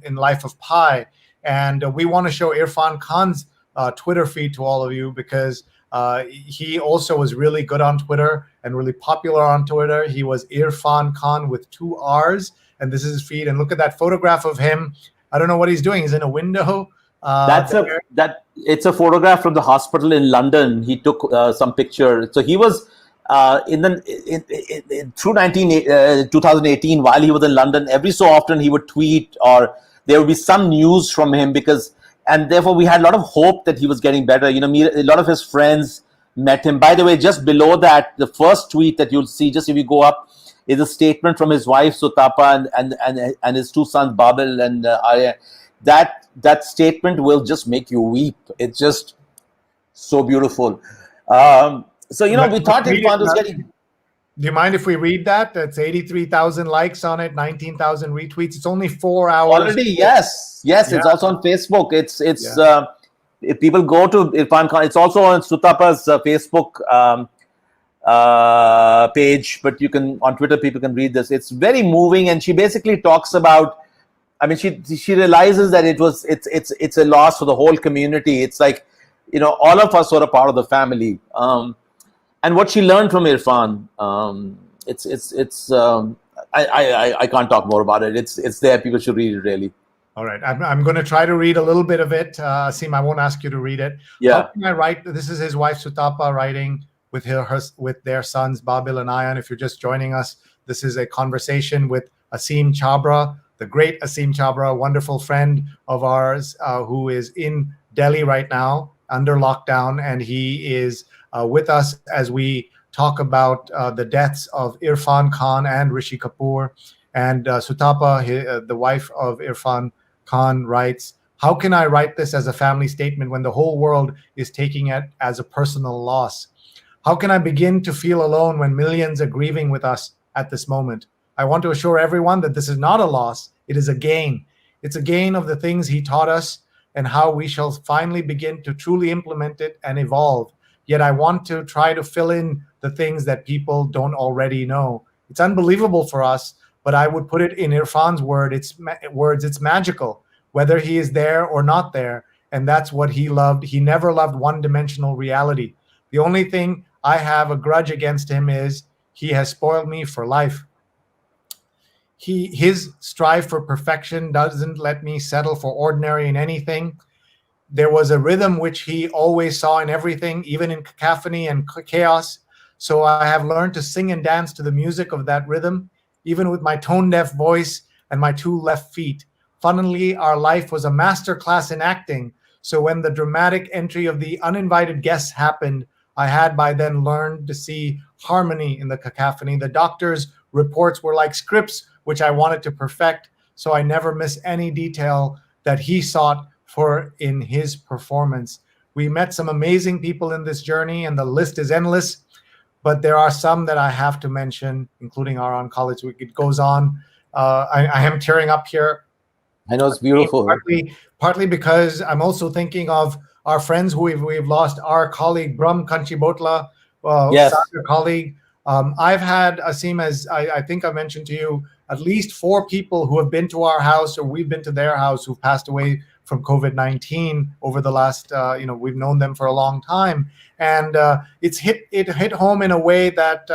S1: in Life of Pi. And we want to show Irfan Khan's Twitter feed to all of you, because he also was really good on Twitter and really popular on Twitter. He was Irfan Khan with 2 R's, and this is his feed. And look at that photograph of him. I don't know what he's doing. He's in a window.
S2: It's a photograph from the hospital in London. He took some picture. So he was through 2018, while he was in London. Every so often he would tweet, or there would be some news from him, and therefore we had a lot of hope that he was getting better. A lot of his friends met him. By the way, just below that, the first tweet that you'll see, just if you go up, is a statement from his wife Sutapa and his two sons Babil and Arya. That statement will just make you weep. It's just so beautiful. So we thought Irfan was getting.
S1: Do you mind if we read that? That's 83,000 likes on it, 19,000 retweets. It's only 4 hours.
S2: Already, yes. It's also on Facebook. If people go to Irfan Khan, it's also on Sutapa's Facebook page. But on Twitter, people can read this. It's very moving, and she basically talks about. I mean, she realizes that it's a loss for the whole community. It's like, all of us were a part of the family. And what she learned from Irfan, I can't talk more about it. It's there. People should read it, really.
S1: All right. I'm going to try to read a little bit of it. Aseem, I won't ask you to read it.
S2: Yeah.
S1: How can I write? This is his wife, Sutapa, writing with their sons, Babil and Ayan. If you're just joining us, this is a conversation with Aseem Chabbra, the great Aseem Chabbra, a wonderful friend of ours who is in Delhi right now under lockdown. And he is with us as we talk about the deaths of Irfan Khan and Rishi Kapoor. And Sutapa, the wife of Irfan Khan, writes, "How can I write this as a family statement when the whole world is taking it as a personal loss? How can I begin to feel alone when millions are grieving with us at this moment? I want to assure everyone that this is not a loss, it is a gain. It's a gain of the things he taught us and how we shall finally begin to truly implement it and evolve. Yet I want to try to fill in the things that people don't already know. It's unbelievable for us, but I would put it in Irfan's words, it's magical, whether he is there or not there. And that's what he loved. He never loved one-dimensional reality. The only thing I have a grudge against him is he has spoiled me for life. His strive for perfection doesn't let me settle for ordinary in anything. There was a rhythm which he always saw in everything, even in cacophony and chaos. So I have learned to sing and dance to the music of that rhythm, even with my tone-deaf voice and my two left feet. Funnily, our life was a master class in acting. So when the dramatic entry of the uninvited guests happened, I had by then learned to see harmony in the cacophony. The doctor's reports were like scripts, which I wanted to perfect. So I never miss any detail that he sought for in his performance. We met some amazing people in this journey, and the list is endless, but there are some that I have to mention, including our oncology. It goes on. I am tearing up here.
S2: I know, it's beautiful.
S1: Partly because I'm also thinking of our friends who we've lost. Our colleague Brahm Kanchibotla,
S2: yes,
S1: our colleague. I've had, Aseem, as I think I mentioned to you, at least 4 people who have been to our house or we've been to their house who've passed away from COVID-19 over the last, we've known them for a long time. And it hit home in a way that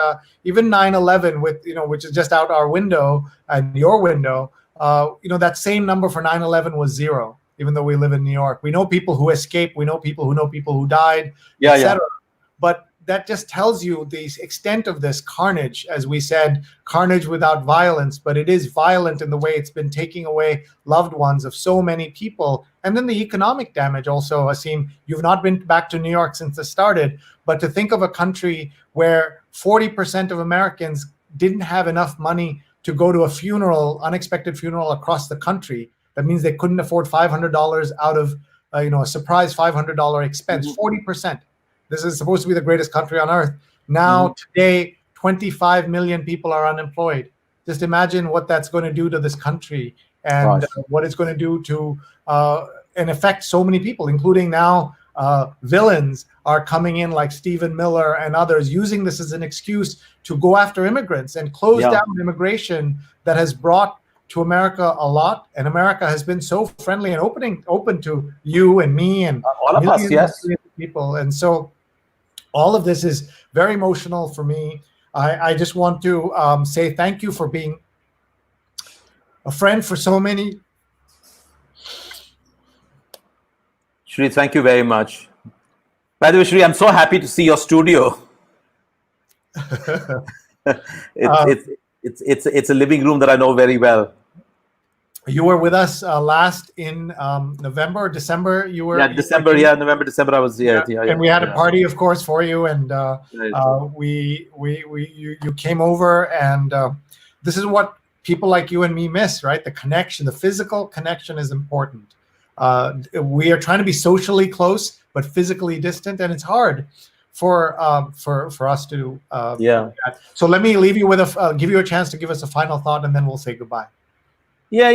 S1: even 9/11, which is just out our window and your window, that same number for 9/11 was 0, even though we live in New York. We know people who escaped. We know people who died, etc. But that just tells you the extent of this carnage. As we said, carnage without violence, but it is violent in the way it's been taking away loved ones of so many people. And then the economic damage also, Aseem, you've not been back to New York since it started, but to think of a country where 40% of Americans didn't have enough money to go to a funeral, unexpected funeral across the country. That means they couldn't afford $500 out of, a surprise $500 expense, 40%. This is supposed to be the greatest country on earth. Now, today, 25 million people are unemployed. Just imagine what that's going to do to this country and what it's going to do to and affect so many people, including now villains are coming in like Stephen Miller and others, using this as an excuse to go after immigrants and close down immigration that has brought to America a lot. And America has been so friendly and open to you and me and
S2: all of us, yes,
S1: people. And so all of this is very emotional for me. I just want to say thank you for being a friend for so many.
S2: Shri, thank you very much. By the way, Shri, I'm so happy to see your studio. It's a living room that I know very well.
S1: You were with us last in November or December. You were
S2: December. November, December. I was here.
S1: And we had a party, of course, for you, and
S2: Right.
S1: you came over, and this is what people like you and me miss, right? The connection, the physical connection is important. We are trying to be socially close but physically distant, and it's hard for us to do that. So let me leave you with give you a chance to give us a final thought, and then we'll say goodbye.
S2: Yeah,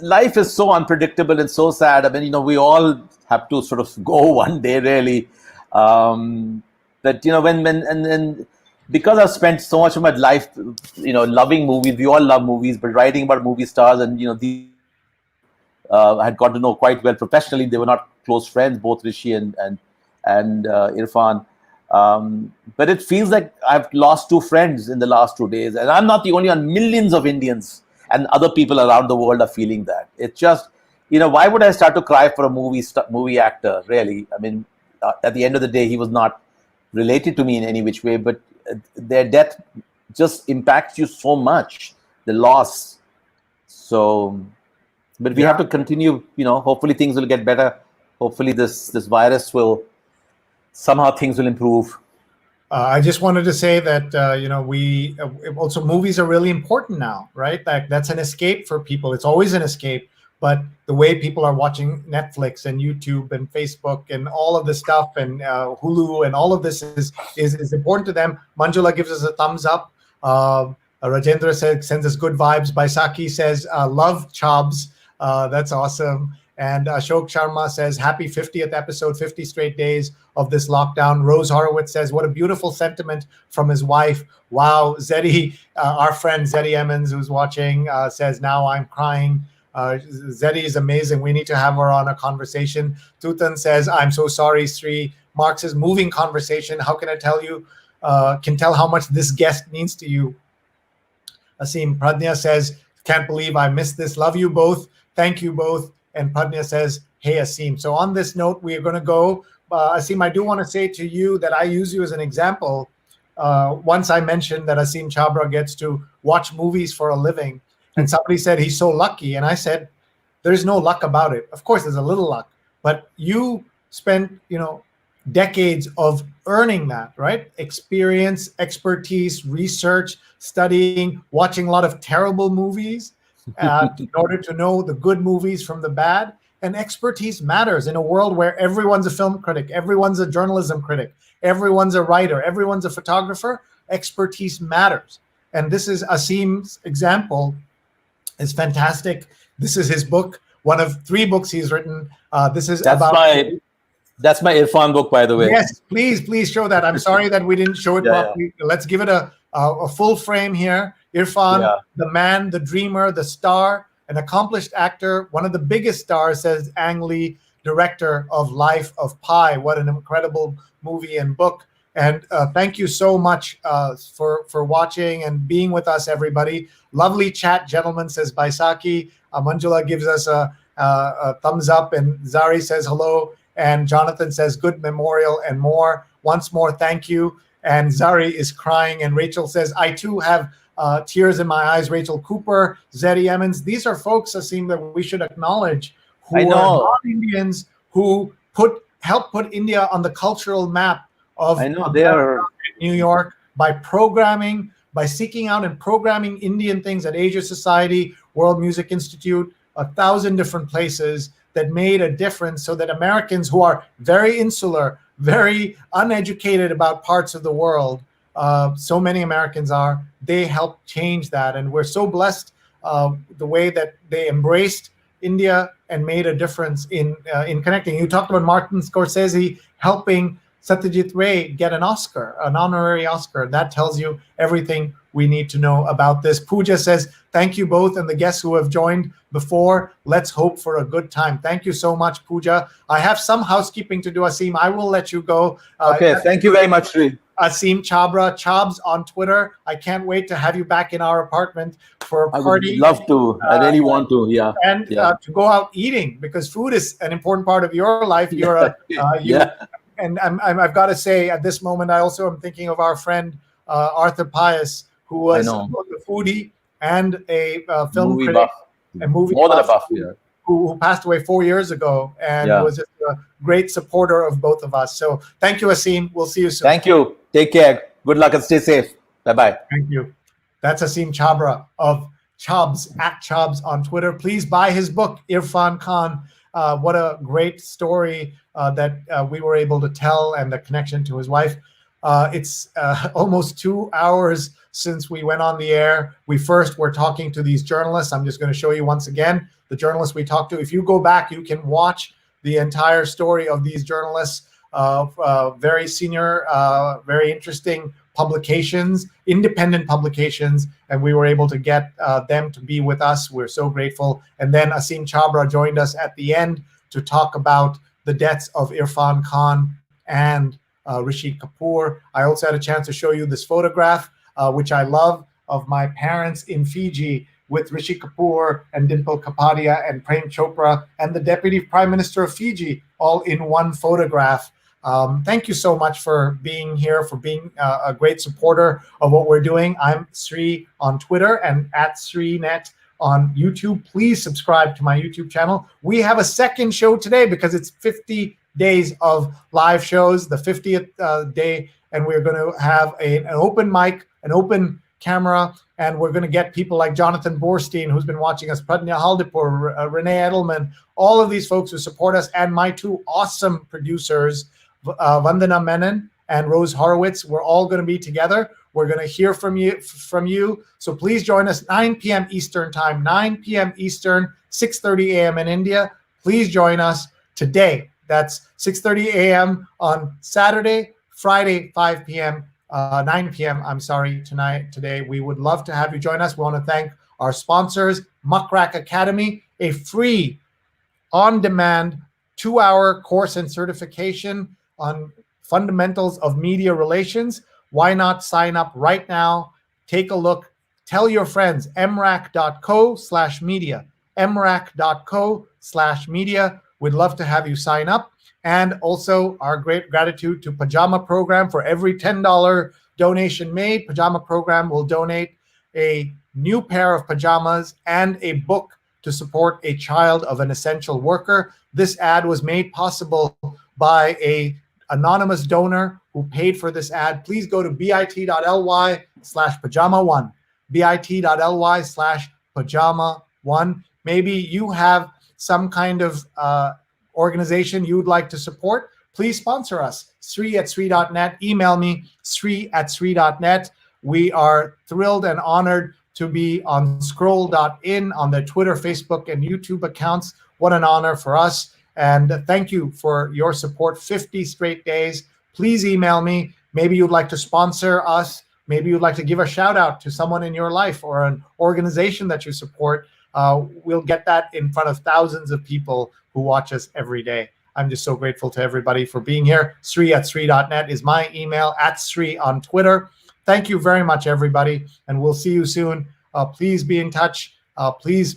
S2: life is so unpredictable and so sad. I mean, we all have to sort of go one day, really. But when because I've spent so much of my life, loving movies. We all love movies, but writing about movie stars, and I had got to know quite well professionally. They were not close friends, both Rishi and Irfan. But it feels like I've lost two friends in the last 2 days, and I'm not the only one. Millions of Indians and other people around the world are feeling that. It's just, why would I start to cry for a movie actor, really? I mean, at the end of the day, he was not related to me in any which way, but their death just impacts you so much, the loss. So, but we have to continue, hopefully things will get better. Hopefully this virus will, somehow things will improve.
S1: I just wanted to say that, we also, movies are really important now, right? That's an escape for people. It's always an escape, but the way people are watching Netflix and YouTube and Facebook and all of this stuff and Hulu and all of this is important to them. Manjula gives us a thumbs up. Rajendra sends us good vibes. Baisakhi says, love Chobs. That's awesome. And Ashok Sharma says, happy 50th episode, 50 straight days of this lockdown. Rose Horowitz says, what a beautiful sentiment from his wife. Wow. Zeddy, our friend Zeddy Emmons, who's watching, says, now I'm crying. Zeddy is amazing. We need to have her on a conversation. Tutan says, I'm so sorry, Sri. Mark says, moving conversation. How can I tell you, can tell how much this guest means to you. Aseem Pradnya says, can't believe I missed this. Love you both. Thank you both. And Pradnya says, hey, Aseem. So on this note, we are going to go. Aseem, I do want to say to you that I use you as an example. Once I mentioned that Aseem Chabbra gets to watch movies for a living, and somebody said he's so lucky. And I said, there's no luck about it. Of course, there's a little luck. But you spent, decades of earning that, right? Experience, expertise, research, studying, watching a lot of terrible movies. In order to know the good movies from the bad. And expertise matters in a world where everyone's a film critic, everyone's a journalism critic, everyone's a writer, everyone's a photographer. Expertise matters. And this is Aseem's example. It's fantastic. This is his book, one of 3 books he's written.
S2: That's my Irfan book, by the way.
S1: Yes, please show that. I'm sorry that we didn't show it properly. Yeah. Let's give it a full frame here. Irfan, the man, the dreamer, the star, an accomplished actor, one of the biggest stars, says Ang Lee, director of Life of Pi. What an incredible movie and book. And thank you so much for watching and being with us, everybody. Lovely chat, gentlemen, says Baisakhi. Manjula gives us a thumbs up, and Zari says hello. And Jonathan says good memorial and more. Once more, thank you. And Zari is crying. And Rachel says, I too have tears in my eyes. Rachel Cooper, Zeddy Emmons. These are folks, Aseem, that we should acknowledge who are non-Indians who help put India on the cultural map of New York by programming, by seeking out and programming Indian things at Asia Society, World Music Institute, 1,000 different places that made a difference so that Americans who are very insular, very uneducated about parts of the world, so many Americans are, they helped change that. And we're so blessed the way that they embraced India and made a difference in connecting. You talked about Martin Scorsese helping Satyajit Ray get an Oscar, an honorary Oscar. That tells you everything we need to know about this. Pooja says, thank you both and the guests who have joined before. Let's hope for a good time. Thank you so much, Pooja. I have some housekeeping to do, Aseem. I will let you go.
S2: Okay, thank you very much, Sri.
S1: Aseem Chabbra, Chobs on Twitter. I can't wait to have you back in our apartment for a party.
S2: I would love to. I really want to, yeah.
S1: And to go out eating, because food is an important part of your life. You're a And I've got to say, at this moment, I also am thinking of our friend Arthur Pius, who was both a foodie and a film critic. a movie
S2: More than a
S1: buff
S2: buff, yeah.
S1: who passed away 4 years ago and
S2: Yeah.
S1: was just a great supporter of both of us. So thank you, Aseem. We'll see you soon.
S2: Thank you. Take care. Good luck and stay safe. Bye-bye.
S1: Thank you. That's Aseem Chabbra of Chubbs, @Chubbs on Twitter. Please buy his book, Irfan Khan. What a great story that we were able to tell, and the connection to his wife. It's almost 2 hours since we went on the air. We first were talking to these journalists. I'm just going to show you once again the journalists we talked to. If you go back, you can watch the entire story of these journalists. Very senior, very interesting publications, independent publications, and we were able to get them to be with us. We're so grateful. And then Aseem Chabbra joined us at the end to talk about the deaths of Irfan Khan and Rishi Kapoor. I also had a chance to show you this photograph, which I love, of my parents in Fiji with Rishi Kapoor and Dimple Kapadia and Prem Chopra and the Deputy Prime Minister of Fiji all in one photograph. Thank you so much for being here, for being a great supporter of what we're doing. I'm Sri on Twitter and @SriNet on YouTube. Please subscribe to my YouTube channel. We have a second show today because it's 50 days of live shows, the 50th day, and we're going to have an open mic, an open camera, and we're going to get people like Jonathan Borstein, who's been watching us, Pradnya Haldipur, Renee Edelman, all of these folks who support us, and my two awesome producers, Vandana Menon and Rose Horowitz. We're all going to be together. We're going to hear from you. So please join us 9 p.m. Eastern time, 9 p.m. Eastern, 6:30 a.m. in India. Please join us today. That's 6:30 a.m. on Saturday, Friday, 5 p.m., 9 p.m. Today. We would love to have you join us. We want to thank our sponsors, Muckrack Academy, a free, on-demand, 2-hour course and certification on fundamentals of media relations. Why not sign up right now? Take a look. Tell your friends, mrac.co/media, mrac.co/media. We'd love to have you sign up. And also our great gratitude to Pajama Program. For every $10 donation made, Pajama Program will donate a new pair of pajamas and a book to support a child of an essential worker. This ad was made possible by an anonymous donor who paid for this ad. Please go to bit.ly/pajama1, bit.ly/pajama1. Maybe you have some kind of organization you would like to support. Please sponsor us. Sri@sri.net. Email me, sri@sri.net. We are thrilled and honored to be on Scroll.in on the Twitter, Facebook, and YouTube accounts. What an honor for us. And thank you for your support. 50 straight days. Please email me. Maybe you'd like to sponsor us. Maybe you'd like to give a shout out to someone in your life or an organization that you support. We'll get that in front of thousands of people who watch us every day. I'm just so grateful to everybody for being here. Sri@sri.net is my email, @Sri on Twitter. Thank you very much, everybody, and we'll see you soon. Please be in touch. Please